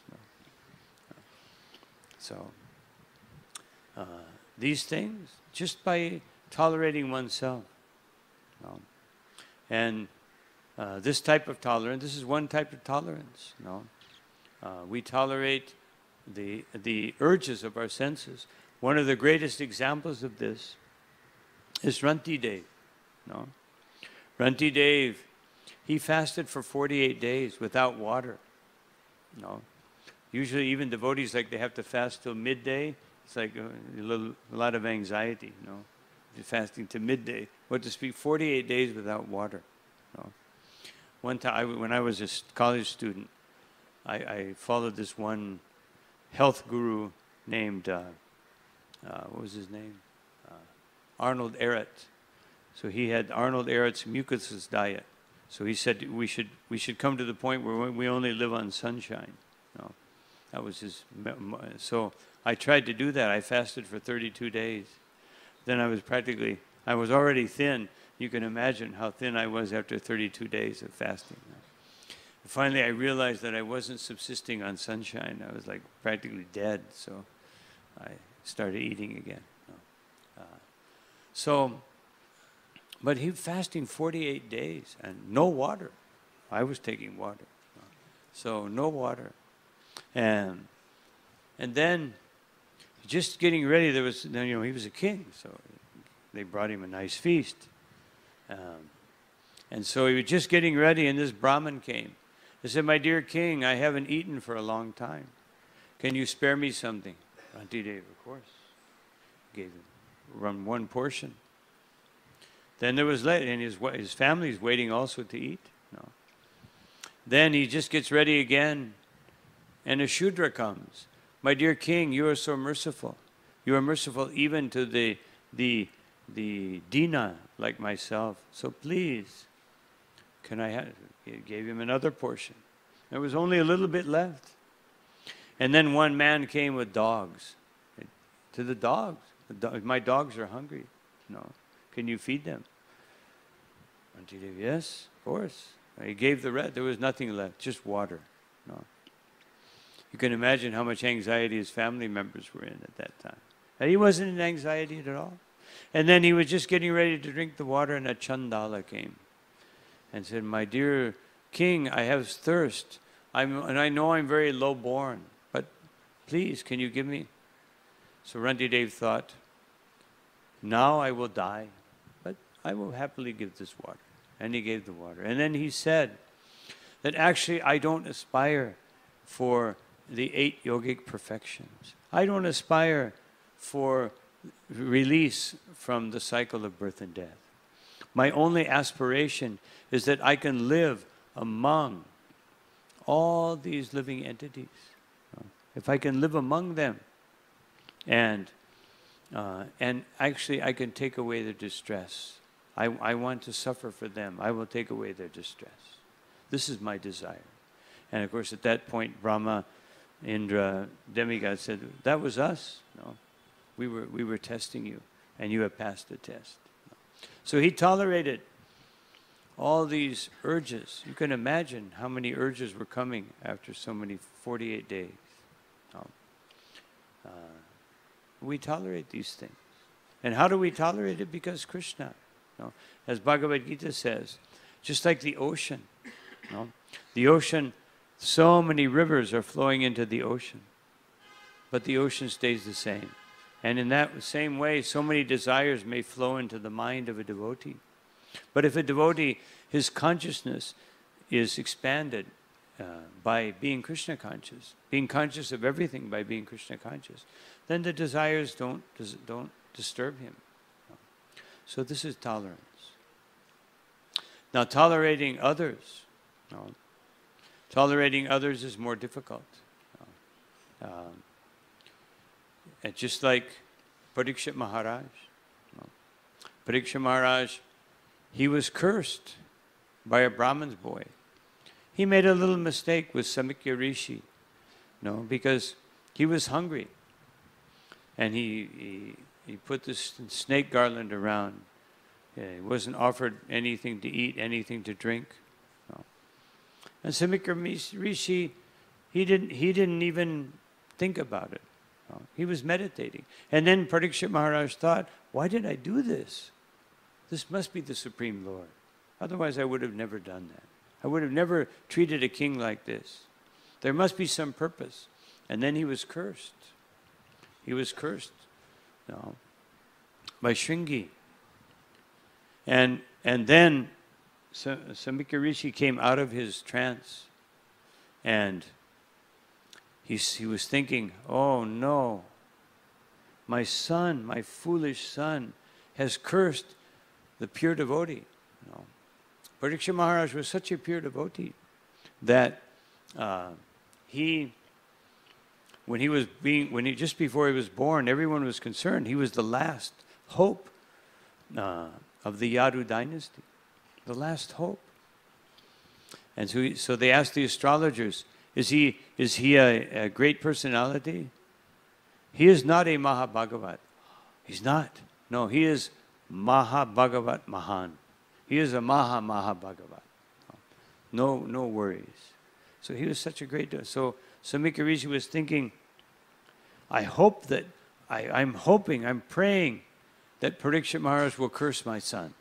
So, these things, just by tolerating oneself. And this type of tolerance, this is one type of tolerance. We tolerate the urges of our senses. One of the greatest examples of this is Rantidev. Rantidev, he fasted for 48 days without water. Usually even devotees, like, they have to fast till midday. It's like a lot of anxiety, fasting to midday. What to speak, 48 days without water. One time, when I was a college student, I followed this one health guru named, what was his name? Arnold Ehret. So he had Arnold Ehret's mucusless diet. So he said we should come to the point where we only live on sunshine. That was his. So I tried to do that. I fasted for 32 days. Then I was already thin. You can imagine how thin I was after 32 days of fasting. Finally, I realized that I wasn't subsisting on sunshine. I was like practically dead. So I started eating again. So, but he was fasting 48 days and no water. I was taking water. So no water. And then just getting ready, there was, you know, he was a king, so they brought him a nice feast. And so he was just getting ready, and this Brahmin came. He said, "My dear king, I haven't eaten for a long time. Can you spare me something?" Rantidev, of course, gave him one portion. Then there was late, and his family's waiting also to eat. No. Then he just gets ready again, and a Shudra comes. "My dear king, you are so merciful. You are merciful even to the Dina like myself. So please, can I have?" He gave him another portion. There was only a little bit left. And then one man came with dogs. To the dogs. "My dogs are hungry. No. Can you feed them?" Rantidev, "Yes, of course." He gave the rest. There was nothing left, just water. No. You can imagine how much anxiety his family members were in at that time. And he wasn't in anxiety at all. And then he was just getting ready to drink the water, and a Chandala came and said, "My dear king, I have thirst. And I know I'm very low born, but please, can you give me?" So Rantidev thought, "Now I will die, but I will happily give this water." And he gave the water. And then he said that actually I don't aspire for the 8 yogic perfections. I don't aspire for release from the cycle of birth and death. My only aspiration is that I can live among all these living entities. If I can live among them, and actually I can take away their distress. I want to suffer for them. I will take away their distress. This is my desire. And of course at that point Brahma, Indra, demigod said, "That was us. No, we were testing you, and you have passed the test." So he tolerated all these urges. You can imagine how many urges were coming after so many 48 days. We tolerate these things. And how do we tolerate it? Because Krishna. As Bhagavad Gita says, just like the ocean. The ocean, so many rivers are flowing into the ocean, but the ocean stays the same. And in that same way, so many desires may flow into the mind of a devotee. But if a devotee, his consciousness is expanded by being Krishna conscious, being conscious of everything by being Krishna conscious, then the desires don't disturb him. So this is tolerance. Now tolerating others. Tolerating others is more difficult. And just like Parikshit Maharaj. Parikshit Maharaj, he was cursed by a Brahman's boy. He made a little mistake with Samikya Rishi, because he was hungry. And he put this snake garland around. He wasn't offered anything to eat, anything to drink. And Samikya Rishi, he didn't even think about it. He was meditating. And then Parikshit Maharaj thought, why did I do this? This must be the Supreme Lord. Otherwise I would have never done that. I would have never treated a king like this. There must be some purpose. And then he was cursed. He was cursed by Shringi. And then Samikya Rishi came out of his trance, and he was thinking, oh no, my son, my foolish son, has cursed the pure devotee. Parikshit Maharaj was such a pure devotee that just before he was born, everyone was concerned. He was the last hope of the Yadu dynasty, the last hope. And so they asked the astrologers, is he a great personality? He is not a Mahabhagavat. He's not. No, he is Mahabhagavat Mahan. He is a Mahabhagavat. No worries. So he was such a great. So Samikya Rishi was thinking, I hope that I'm hoping, I'm praying that Parikshit Maharaj will curse my son.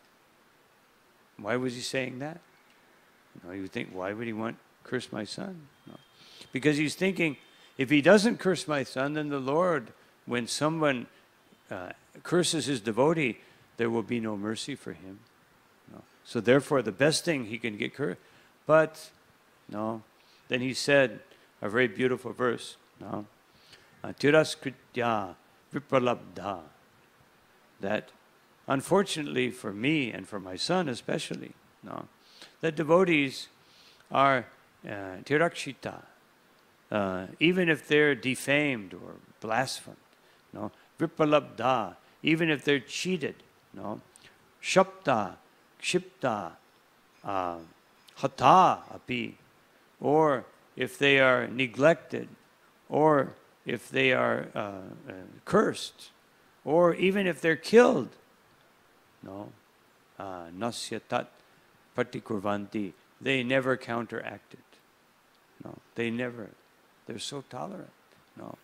Why was he saying that? You would think, why would he want to curse my son? No. Because he's thinking, if he doesn't curse my son, then the Lord, when someone curses his devotee, there will be no mercy for him. No. So therefore, the best thing he can get cursed. But, no. Then he said a very beautiful verse. No. Tiraskritya vipralabdha. That, unfortunately for me and for my son especially, no, that devotees are tirakshita, even if they're defamed or blasphemed, no, vipralabdha, even if they're cheated, no, shapta, kshipta, hata api, or if they are neglected, or if they are cursed, or even if they're killed, no, nasya tat patikurvanti, they never counteract it. No, they never. They're so tolerant. No,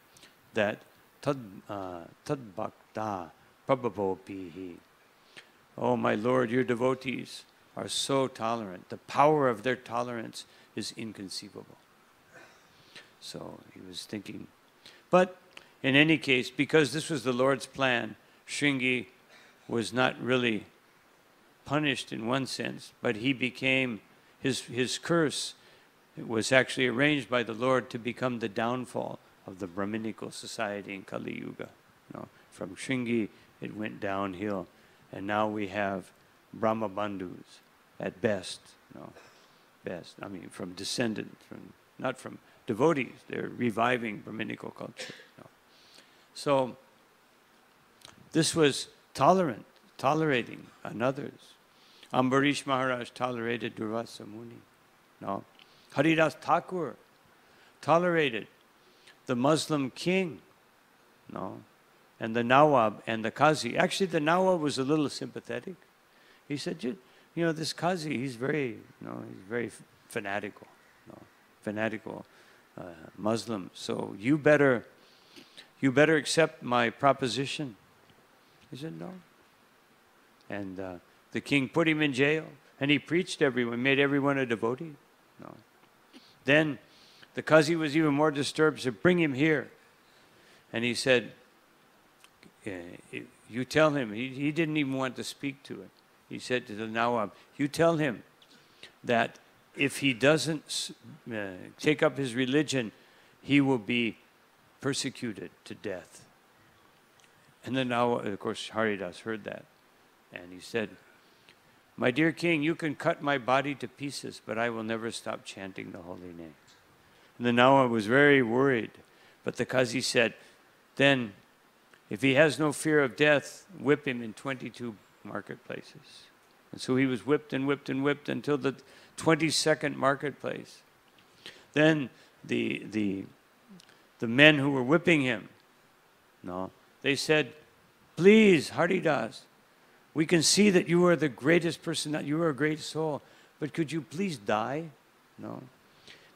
that tad bhakta prabhavopihi. Oh, my Lord, your devotees are so tolerant. The power of their tolerance is inconceivable. So he was thinking. But in any case, because this was the Lord's plan, Shringi was not really punished in one sense, but he became, his curse was actually arranged by the Lord to become the downfall of the Brahminical society in Kali Yuga. From Shringi, it went downhill. And now we have Brahma Bandhus at best. Best. I mean, from descendants, not from devotees. They're reviving Brahminical culture. So this was tolerating others. Ambarish Maharaj tolerated Durvasa Muni. Haridas Thakur tolerated the Muslim king. And the Nawab and the Qazi. Actually, the Nawab was a little sympathetic. He said, this Qazi, he's very fanatical, fanatical Muslim. So you better accept my proposition. He said, no. And the king put him in jail, and he preached everyone, made everyone a devotee. Then the Qazi was even more disturbed, said, bring him here. And he said, you tell him, he didn't even want to speak to it. He said to the Nawab, you tell him that if he doesn't take up his religion, he will be persecuted to death. And then now, of course, Haridas heard that. And he said, my dear king, you can cut my body to pieces, but I will never stop chanting the holy name. And the Nawab was very worried. But the Qazi said, then, if he has no fear of death, whip him in 22 marketplaces. And so he was whipped and whipped and whipped until the 22nd marketplace. Then the men who were whipping him, they said, please, Haridas, we can see that you are the greatest person, that you are a great soul, but could you please die? No.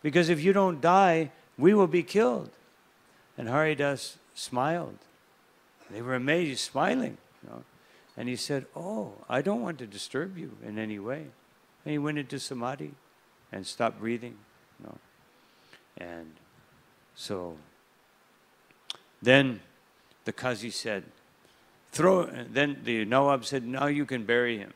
Because if you don't die, we will be killed. And Haridas smiled. They were amazed, he's smiling. And he said, oh, I don't want to disturb you in any way. And he went into samadhi and stopped breathing. And so then the Qazi said, then the Nawab said, now you can bury him.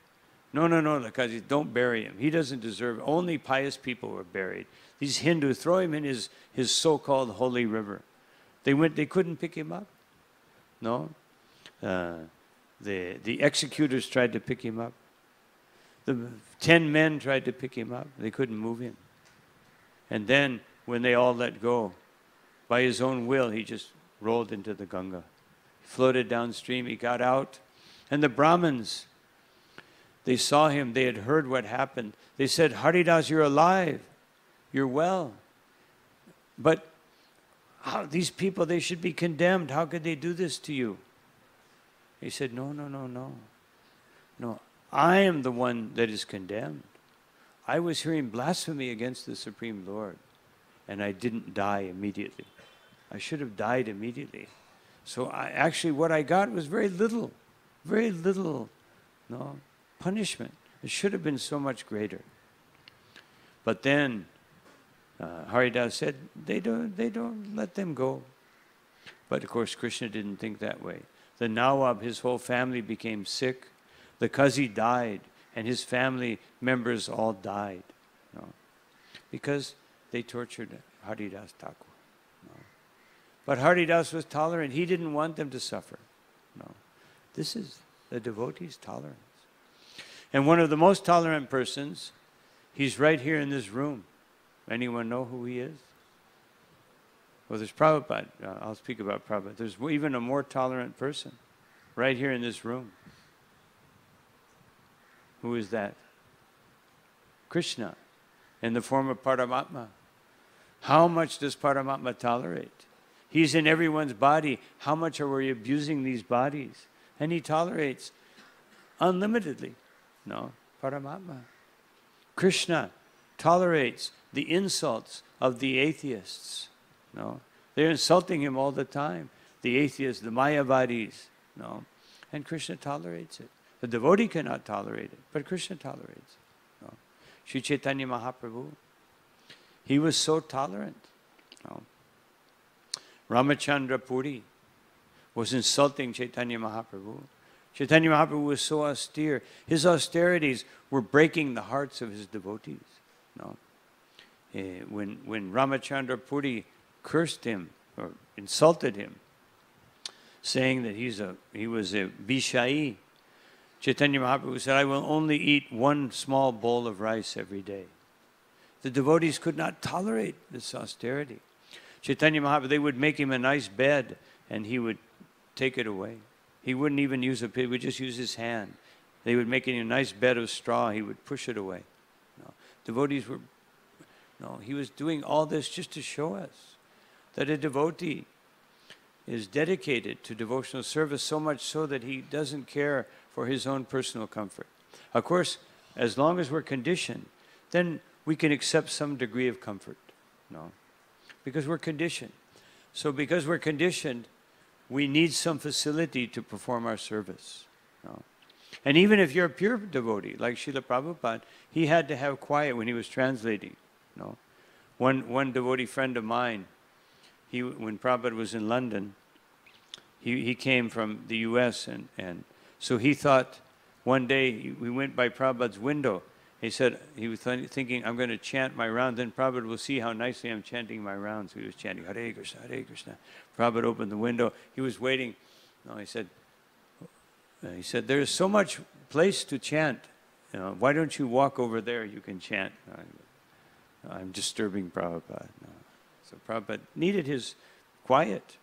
No, the Qazi, don't bury him. He doesn't deserve it. Only pious people were buried. These Hindus, throw him in his so-called holy river. They couldn't pick him up. No, the executors tried to pick him up. The 10 men tried to pick him up. They couldn't move him. And then, when they all let go, by his own will, he just rolled into the Ganga. He floated downstream. He got out, and the Brahmins, they saw him. They had heard what happened. They said, Haridas, you're alive. You're well. But these people, they should be condemned. How could they do this to you? He said, no. No, I am the one that is condemned. I was hearing blasphemy against the Supreme Lord, and I didn't die immediately. I should have died immediately. So actually what I got was very little punishment. It should have been so much greater. But then Haridas said, they don't let them go. But of course Krishna didn't think that way. The Nawab, his whole family became sick. The Qazi died, and his family members all died. Because they tortured Haridas Thakur. But Haridas was tolerant. He didn't want them to suffer. This is the devotee's tolerance. And one of the most tolerant persons, he's right here in this room. Anyone know who he is? Well, there's Prabhupada. I'll speak about Prabhupada. There's even a more tolerant person right here in this room. Who is that? Krishna, in the form of Paramatma. How much does Paramatma tolerate? He's in everyone's body. How much are we abusing these bodies? And he tolerates unlimitedly. Paramatma. Krishna tolerates the insults of the atheists. They're insulting him all the time. The atheists, the Mayavadis. And Krishna tolerates it. The devotee cannot tolerate it, but Krishna tolerates it. Sri Chaitanya Mahaprabhu, he was so tolerant. Ramachandra Puri was insulting Chaitanya Mahaprabhu. Chaitanya Mahaprabhu was so austere. His austerities were breaking the hearts of his devotees. When Ramachandra Puri cursed him or insulted him, saying that he was a Vishai, Chaitanya Mahaprabhu said, I will only eat one small bowl of rice every day. The devotees could not tolerate this austerity. Chaitanya Mahaprabhu, they would make him a nice bed and he would take it away. He wouldn't even use a pillow, he would just use his hand. They would make him a nice bed of straw, he would push it away. Devotees were, he was doing all this just to show us that a devotee is dedicated to devotional service, so much so that he doesn't care for his own personal comfort. Of course, as long as we're conditioned, then we can accept some degree of comfort. Because we're conditioned. So because we're conditioned, we need some facility to perform our service. And even if you're a pure devotee, like Srila Prabhupada, he had to have quiet when he was translating. One devotee friend of mine, when Prabhupada was in London, he came from the US, and so he thought one day, we went by Prabhupada's window. He said, he was thinking, I'm going to chant my round, then Prabhupada will see how nicely I'm chanting my rounds. So he was chanting, Hare Krishna, Hare Krishna. Prabhupada opened the window. He was waiting. He said, there is so much place to chant. Why don't you walk over there? You can chant. I'm disturbing Prabhupada. So Prabhupada needed his quiet.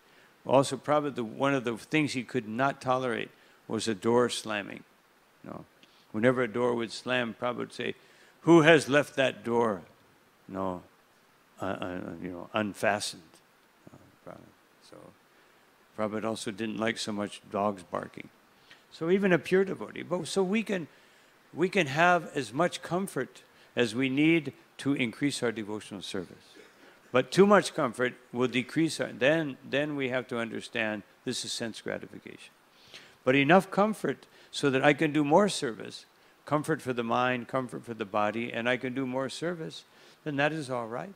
Also, Prabhupada, one of the things he could not tolerate was a door slamming. Whenever a door would slam, Prabhupada would say, who has left that door? Unfastened. So Prabhupada also didn't like so much dogs barking. So even a pure devotee. So we can have as much comfort as we need to increase our devotional service. But too much comfort will decrease our, then we have to understand this is sense gratification. But enough comfort so that I can do more service, comfort for the mind, comfort for the body, and I can do more service, then that is all right.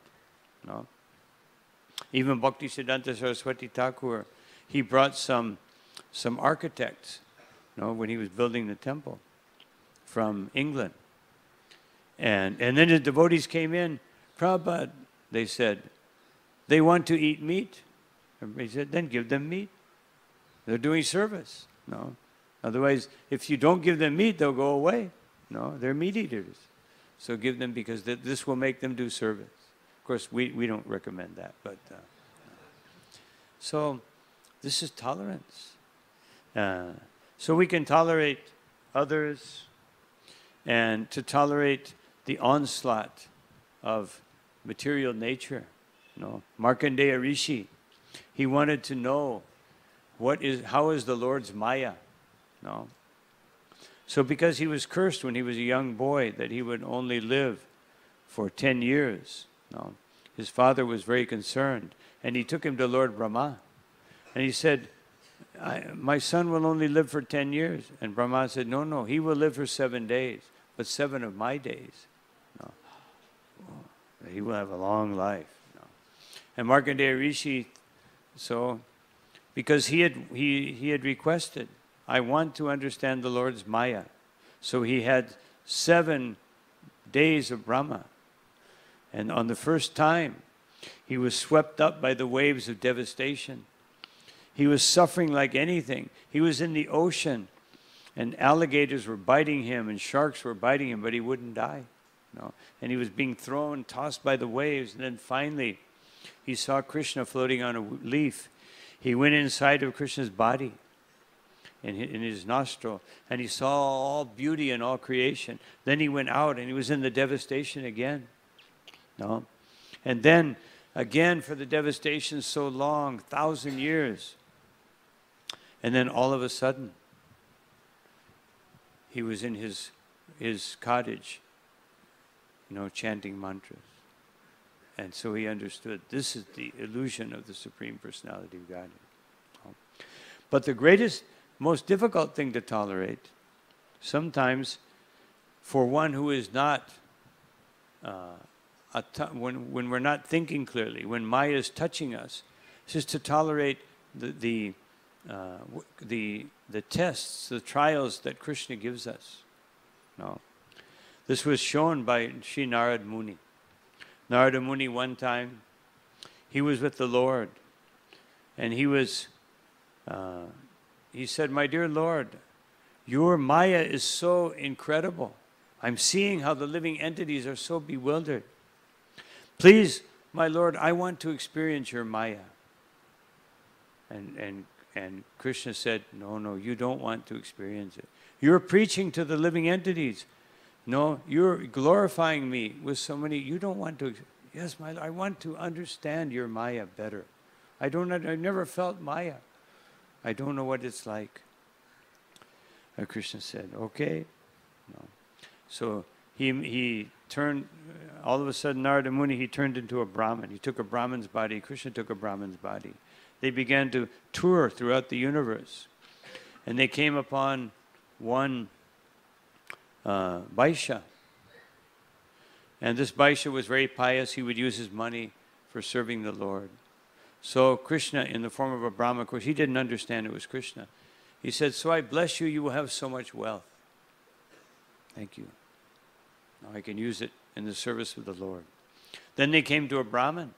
Even Bhakti Siddhanta Saraswati Thakur, he brought some architects, when he was building the temple from England. And then the devotees came in, Prabhupada, they said, they want to eat meat. Everybody said, then give them meat. They're doing service. Otherwise, if you don't give them meat, they'll go away. They're meat eaters. So give them, because this will make them do service. Of course, we don't recommend that. But so this is tolerance. So we can tolerate others, and to tolerate the onslaught of material nature. Markandeya Rishi, he wanted to know how is the Lord's Maya. So because he was cursed when he was a young boy that he would only live for 10 years, his father was very concerned, and he took him to Lord Brahma, and he said, my son will only live for 10 years. And Brahma said, no, no, he will live for 7 days, but 7 of my days. No. He will have a long life. No. And Markandeya Rishi, so, because he had requested, I want to understand the Lord's Maya. So he had 7 days of Brahma. And on the first time, he was swept up by the waves of devastation. He was suffering like anything. He was in the ocean, and alligators were biting him, and sharks were biting him, but he wouldn't die. No. And he was being thrown, tossed by the waves, and then finally, he saw Krishna floating on a leaf. He went inside of Krishna's body, in his nostril, and he saw all beauty and all creation. Then he went out, and he was in the devastation again. No. And then, again, for the devastation so long, 1,000 years. And then all of a sudden, he was in his cottage, chanting mantras. And so he understood this is the illusion of the Supreme Personality of Godhead. But the greatest, most difficult thing to tolerate, sometimes for one who is not, when we're not thinking clearly, when Maya is touching us, is to tolerate the tests, the trials that Krishna gives us. No. This was shown by Sri Narad Muni. Narada Muni one time, he was with the Lord, and he said, my dear Lord, your Maya is so incredible. I'm seeing how the living entities are so bewildered. Please, my Lord, I want to experience your Maya. And Krishna said, no, no, you don't want to experience it. You're preaching to the living entities. No, you're glorifying me with so many. You don't want to. Yes, my Lord, I want to understand your Maya better. I've never felt Maya. I don't know what it's like. And Krishna said, okay. No. So he turned, all of a sudden, Narada Muni, he turned into a Brahmin. He took a Brahmin's body. Krishna took a Brahmin's body. They began to tour throughout the universe. And they came upon one Vaishya. And this Vaishya was very pious. He would use his money for serving the Lord. So Krishna, in the form of a Brahma, of course, he didn't understand it was Krishna. He said, so I bless you, you will have so much wealth. Thank you. Now I can use it in the service of the Lord. Then they came to a Brahmin.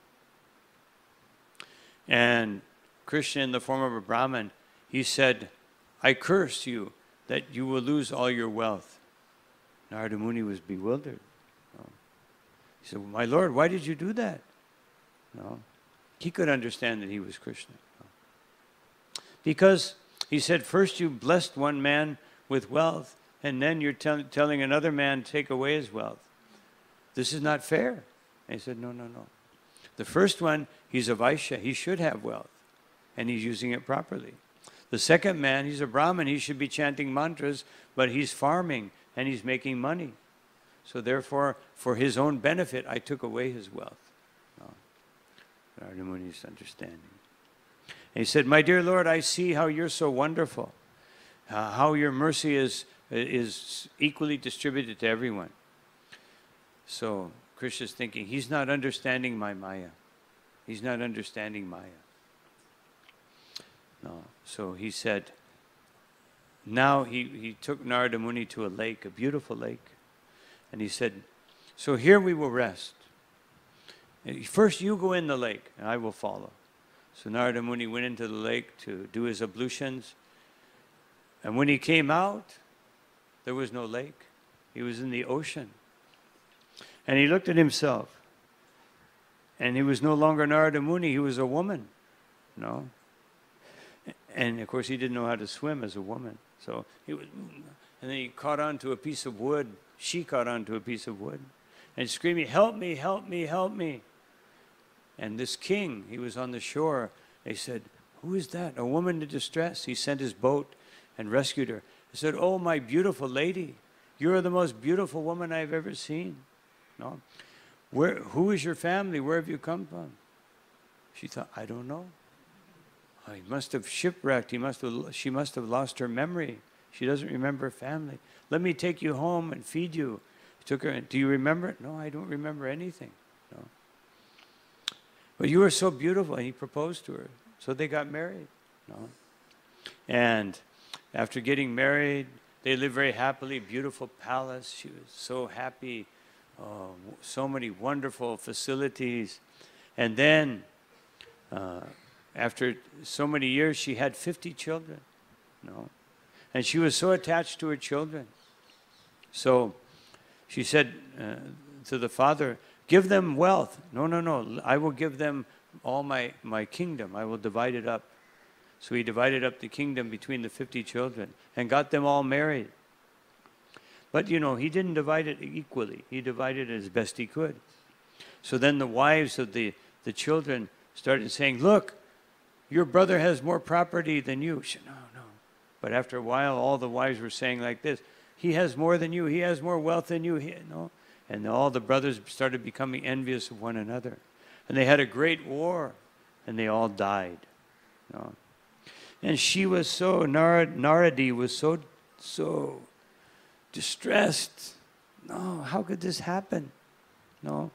And Krishna, in the form of a Brahmin, he said, I curse you that you will lose all your wealth. Narada Muni was bewildered. He said, well, my Lord, why did you do that? No. He could understand that he was Krishna. Because he said, first you blessed one man with wealth, and then you're telling another man to take away his wealth. This is not fair. And he said, no, no, no. The first one, he's a Vaishya. He should have wealth, and he's using it properly. The second man, he's a Brahmin. He should be chanting mantras, but he's farming, and he's making money. So therefore, for his own benefit, I took away his wealth. No. Narada Muni's understanding. And he said, my dear Lord, I see how you're so wonderful, how your mercy is equally distributed to everyone. So Krishna's thinking, he's not understanding my Maya. He's not understanding Maya. No. So he said, now he took Narada Muni to a lake, a beautiful lake. And he said, so here we will rest. First you go in the lake, and I will follow. So Narada Muni went into the lake to do his ablutions. And when he came out, there was no lake. He was in the ocean. And he looked at himself. And he was no longer Narada Muni, he was a woman. No? And of course he didn't know how to swim as a woman. So he was, and then he caught onto a piece of wood. She caught onto a piece of wood. And screaming, help me, help me, help me. And this king, he was on the shore. They said, who is that? A woman in distress. He sent his boat and rescued her. He said, oh, my beautiful lady, you are the most beautiful woman I've ever seen. No? Who is your family? Where have you come from? She thought, I don't know. Oh, he must have shipwrecked. She must have lost her memory. She doesn't remember her family. Let me take you home and feed you. He took her. Do you remember it? No, I don't remember anything. No. But you were so beautiful. And he proposed to her. So they got married. No. And after getting married, they lived very happily. Beautiful palace. She was so happy. Oh, so many wonderful facilities. And then, after so many years, she had 50 children. No. And she was so attached to her children. So she said to the father, give them wealth. No, no, no. I will give them all my kingdom. I will divide it up. So he divided up the kingdom between the 50 children and got them all married. But, you know, he didn't divide it equally. He divided it as best he could. So then the wives of the children started saying, look, your brother has more property than you. She said, no, no. But after a while, all the wives were saying like this, he has more than you. He has more wealth than you. No. And all the brothers started becoming envious of one another. And they had a great war, and they all died. No. And she was so, Naradi was so distressed. No, how could this happen? No.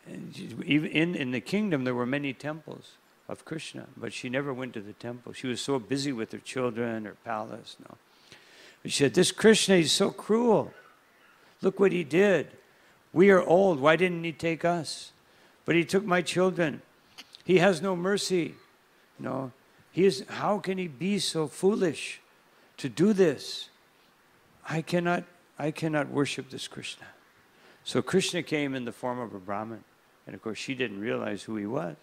And even in the kingdom, there were many temples of Krishna, but she never went to the temple. She was so busy with her children, her palace. No. She said, this Krishna is so cruel. Look what he did. We are old. Why didn't he take us? But he took my children. He has no mercy. No. How can he be so foolish to do this? I cannot worship this Krishna. So Krishna came in the form of a Brahmin. And of course, she didn't realize who he was.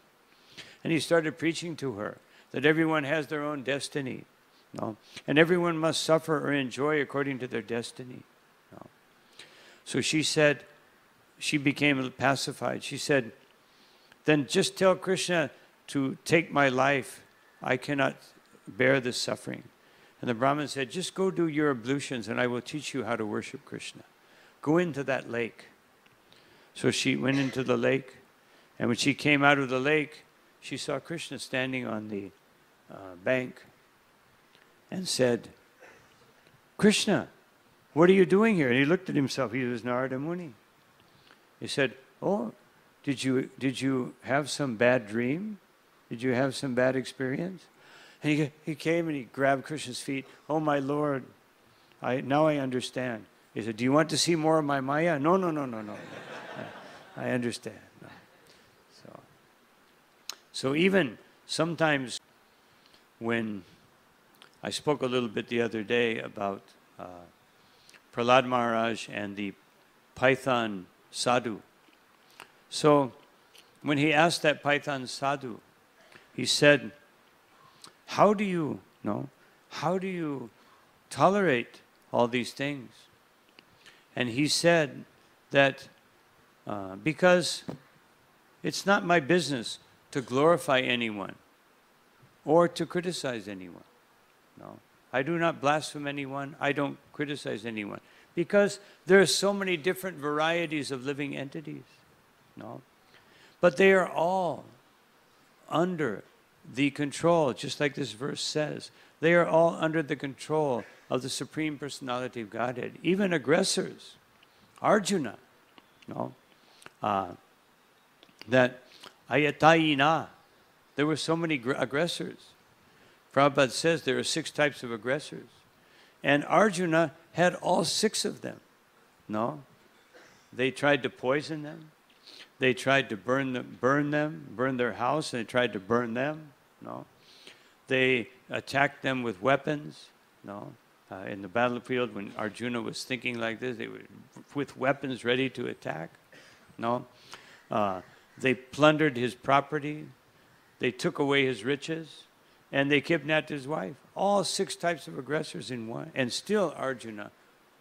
And he started preaching to her that everyone has their own destiny. No? And everyone must suffer or enjoy according to their destiny. No? So she said, she became pacified. She said, then just tell Krishna to take my life. I cannot bear this suffering. And the Brahmin said, just go do your ablutions and I will teach you how to worship Krishna. Go into that lake. So she went into the lake, and when she came out of the lake, she saw Krishna standing on the bank and said, Krishna, what are you doing here? And he looked at himself. He was Narada Muni. He said, oh, did you have some bad dream? Did you have some bad experience? And he came and he grabbed Krishna's feet. Oh, my Lord, now I understand. He said, do you want to see more of my Maya? No, no, no, no, no. I understand. No. So even sometimes when I spoke a little bit the other day about Prahlad Maharaj and the Python sadhu. So when he asked that Python sadhu, he said, how do you tolerate all these things? And he said that because it's not my business to glorify anyone or to criticize anyone. No. I do not blaspheme anyone. I don't criticize anyone. Because there are so many different varieties of living entities. No. But they are all under the control, just like this verse says. They are all under the control of the Supreme Personality of Godhead. Even aggressors. Arjuna. No. That ayatayina, there were so many aggressors. Prabhupada says there are 6 types of aggressors. And Arjuna had all 6 of them. No? They tried to poison them. They tried to burn their house, and they tried to burn them. No? They attacked them with weapons. No? In the battlefield, when Arjuna was thinking like this, they were with weapons ready to attack. No? They plundered his property. They took away his riches. And they kidnapped his wife. All 6 types of aggressors in one. And still Arjuna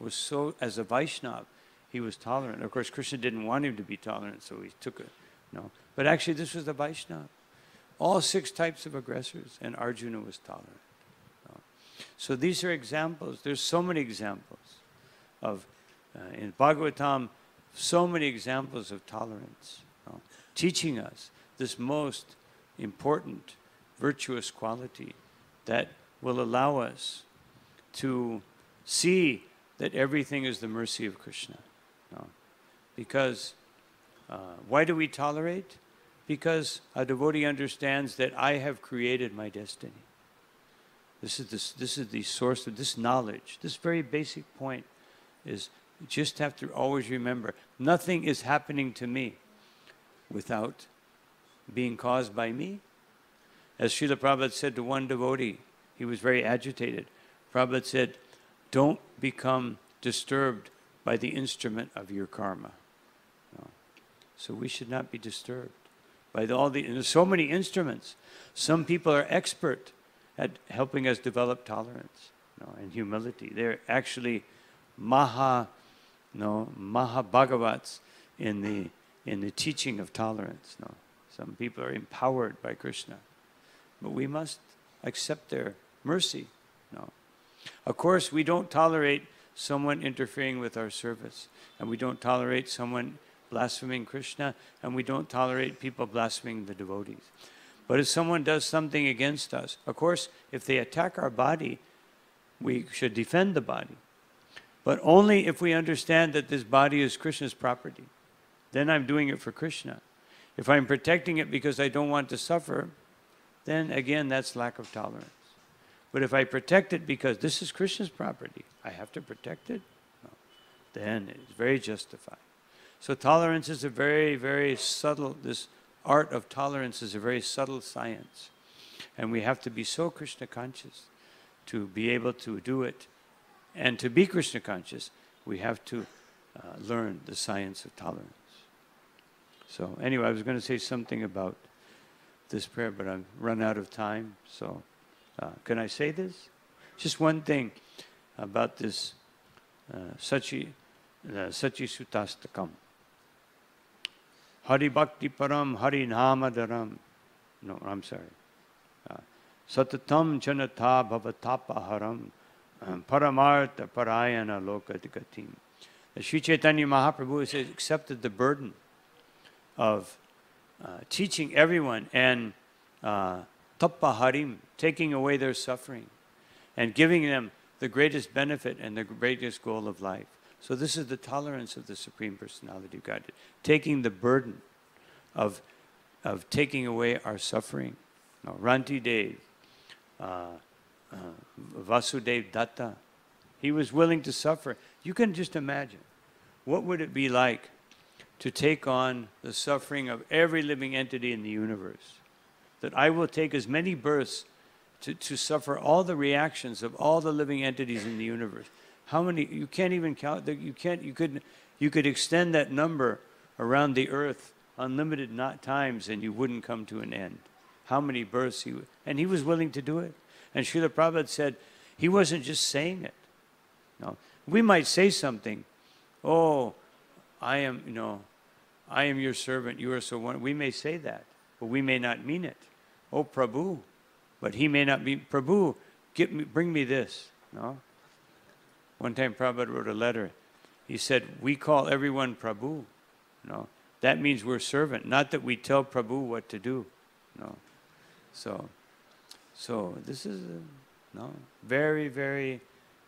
was so, as a Vaishnava, he was tolerant. Of course, Krishna didn't want him to be tolerant, so he took it. No. But actually, this was the Vaishnava. All 6 types of aggressors, and Arjuna was tolerant. No. So these are examples. There's so many examples of, in Bhagavatam, so many examples of tolerance. No. Teaching us this most important, virtuous quality that will allow us to see that everything is the mercy of Krishna. No. Because why do we tolerate? Because a devotee understands that I have created my destiny. This is the source of this knowledge. This very basic point is you just have to always remember, nothing is happening to me without being caused by me. As Srila Prabhupada said to one devotee, he was very agitated. Prabhupada said, don't become disturbed by the instrument of your karma. No. So we should not be disturbed by there's so many instruments. Some people are expert at helping us develop tolerance, and humility. They're actually Bhagavats in the teaching of tolerance. No. Some people are empowered by Krishna. But we must accept their mercy. No. Of course, we don't tolerate someone interfering with our service. And we don't tolerate someone blaspheming Krishna. And we don't tolerate people blaspheming the devotees. But if someone does something against us, of course, if they attack our body, we should defend the body. But only if we understand that this body is Krishna's property. Then I'm doing it for Krishna. If I'm protecting it because I don't want to suffer, then again, that's lack of tolerance. But if I protect it because this is Krishna's property, I have to protect it, then it's very justified. So tolerance is a very, very subtle, this art of tolerance is a very subtle science. And we have to be so Krishna conscious to be able to do it. And to be Krishna conscious, we have to learn the science of tolerance. So anyway, I was going to say something about this prayer, but I've run out of time. So can I say this? Just one thing about this Sachi Sutastakam. Hari Bhakti Param Hari Namadaram. No, I'm sorry. Satatam Janatha Bhavatapaharam Paramartha Parayana Lokadgatim. Sri Chaitanya Mahaprabhu has accepted the burden of teaching everyone and tappaharim, taking away their suffering and giving them the greatest benefit and the greatest goal of life. So this is the tolerance of the Supreme Personality of Godhead, taking the burden of taking away our suffering. Now, Ranti Dev, Vasudev Datta, he was willing to suffer. You can just imagine, what would it be like to take on the suffering of every living entity in the universe? That I will take as many births to suffer all the reactions of all the living entities in the universe. How many? You can't even count. You could extend that number around the earth unlimited times, and you wouldn't come to an end. How many births he would? And he was willing to do it. And Srila Prabhupada said he wasn't just saying it. No, we might say something. Oh, I am your servant. You are so wonderful. We may say that, but we may not mean it. Oh, Prabhu, but he may not be Prabhu. Bring me this. No. One time Prabhupada wrote a letter. He said, we call everyone Prabhu. No. That means we're servant, not that we tell Prabhu what to do. No. So this is a very, very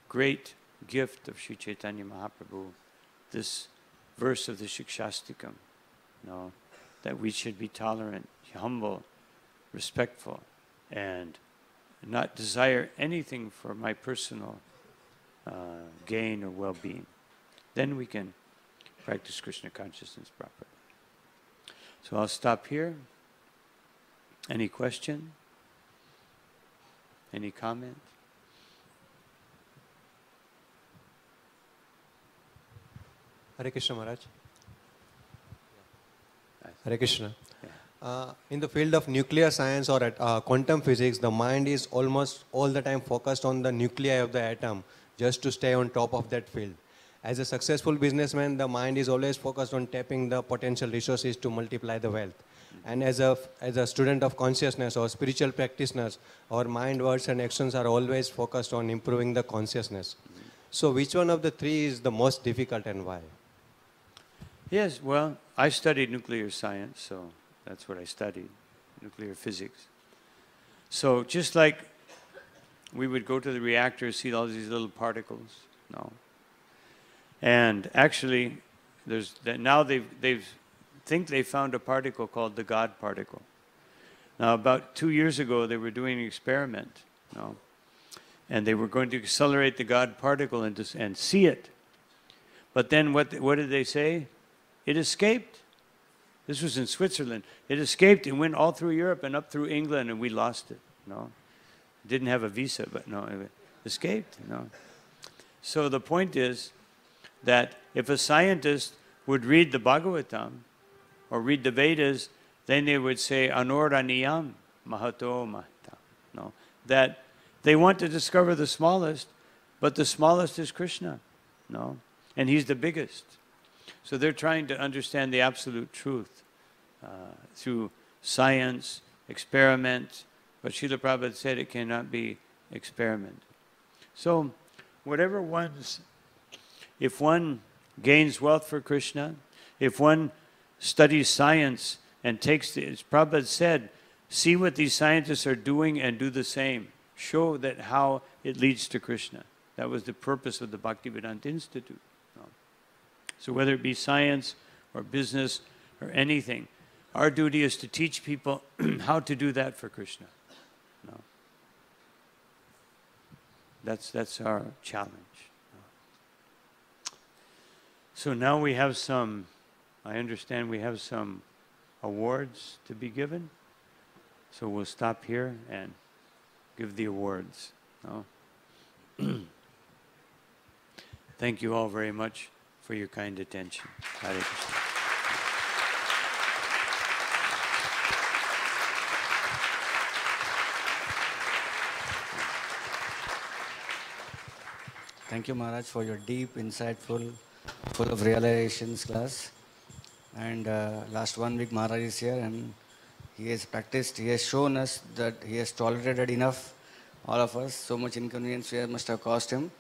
great gift of Sri Chaitanya Mahaprabhu. This verse of the Shikshastikam, that we should be tolerant, humble, respectful, and not desire anything for my personal gain or well-being. Then we can practice Krishna consciousness properly. So I'll stop here. Any question? Any comment? Hare Krishna, Maharaj. Hare Krishna. Yeah. In the field of nuclear science or quantum physics, the mind is almost all the time focused on the nuclei of the atom just to stay on top of that field. As a successful businessman, the mind is always focused on tapping the potential resources to multiply the wealth. And as a student of consciousness or spiritual practitioners, our mind, words and actions are always focused on improving the consciousness. So which one of the three is the most difficult and why? Yes, well, I studied nuclear science, so that's what I studied. nuclear physics. So just like we would go to the reactor, see all these little particles, no. And actually, now they think they found a particle called the God particle. Now, about 2 years ago, they were doing an experiment, no, and they were going to accelerate the God particle and see it. But then what did they say? It escaped. This was in Switzerland. It escaped and went all through Europe and up through England, and we lost it. No, didn't have a visa, but no, it escaped. No. So the point is that if a scientist would read the Bhagavatam or read the Vedas, then they would say Anoraniyam Mahato Mahata. No, that they want to discover the smallest, but the smallest is Krishna. No, and he's the biggest. So they're trying to understand the absolute truth through science, experiment. But Srila Prabhupada said it cannot be experimented. So whatever if one gains wealth for Krishna, if one studies science and takes as Prabhupada said, see what these scientists are doing and do the same. Show that how it leads to Krishna. That was the purpose of the Bhaktivedanta Institute. So whether it be science or business or anything, our duty is to teach people how to do that for Krishna. No. That's our challenge. So now we have I understand we have some awards to be given. So we'll stop here and give the awards. No? Thank you all very much for your kind attention. Hare Krishna. Thank you, Maharaj, for your deep, insightful, full of realizations class. And last 1 week, Maharaj is here, and he has practiced, he has shown us that he has tolerated enough, all of us, so much inconvenience we must have caused him.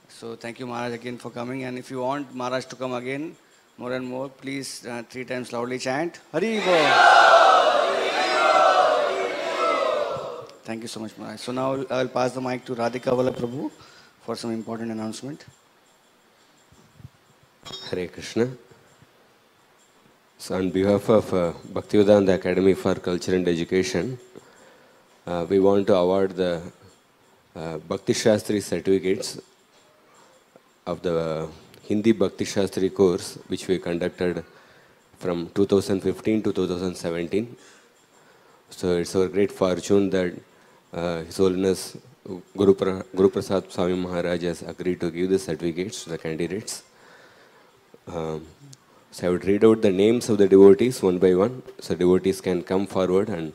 So thank you, Maharaj, again for coming. And if you want Maharaj to come again, more and more, please 3 times loudly chant, Hari Bo. Thank you so much, Maharaj. So now I will pass the mic to Radhika Vallabh Prabhu for some important announcement. Hare Krishna. So on behalf of Bhaktivedanta Academy for Culture and Education, we want to award the Bhakti Shastri certificates of the Hindi Bhakti Shastri course, which we conducted from 2015 to 2017. So it's our great fortune that His Holiness Guru Prasad Swami Maharaj has agreed to give the certificates to the candidates. So I would read out the names of the devotees one by one, so devotees can come forward and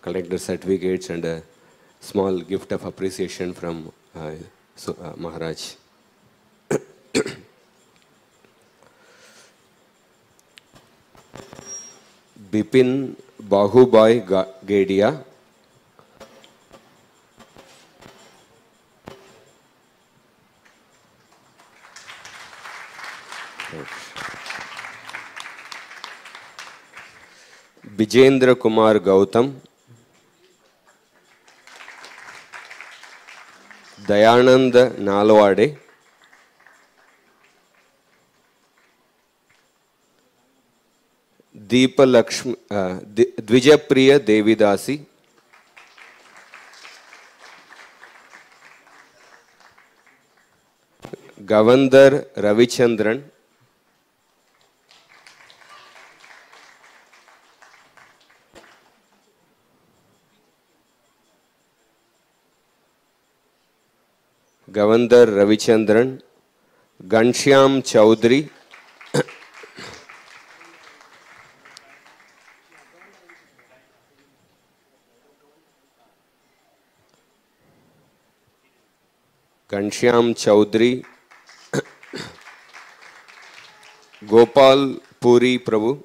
collect the certificates and a small gift of appreciation from Maharaj. Bipin Bahubhai Gedia, Vijendra Kumar Gautam, Dayananda Nalwade, Deepa Lakshmi, Dvijapriya Devidasi, Gavandar Ravichandran, Gavandar Ravichandran, Ghanshyam Chaudhary, Gopal Puri Prabhu,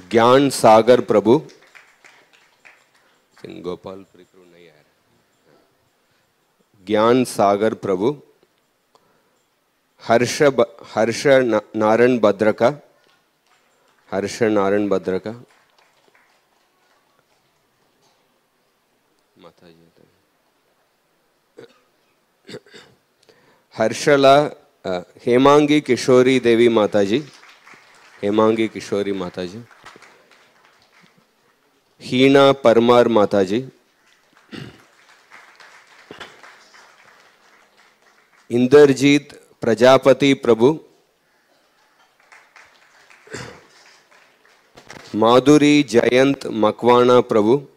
Gyan Sagar Prabhu, Gopal Puri Prabhu nahi aa raha. Gyan Sagar Prabhu, Harsha Naran Badraka, Harshan Aran Badraka. Harshala Hemangi Kishori Devi Mataji. Hemangi Kishori Mataji. Heena Parmar Mataji. Inderjeet Prajapati Prabhu. Madhuri Jayant Makwana Prabhu.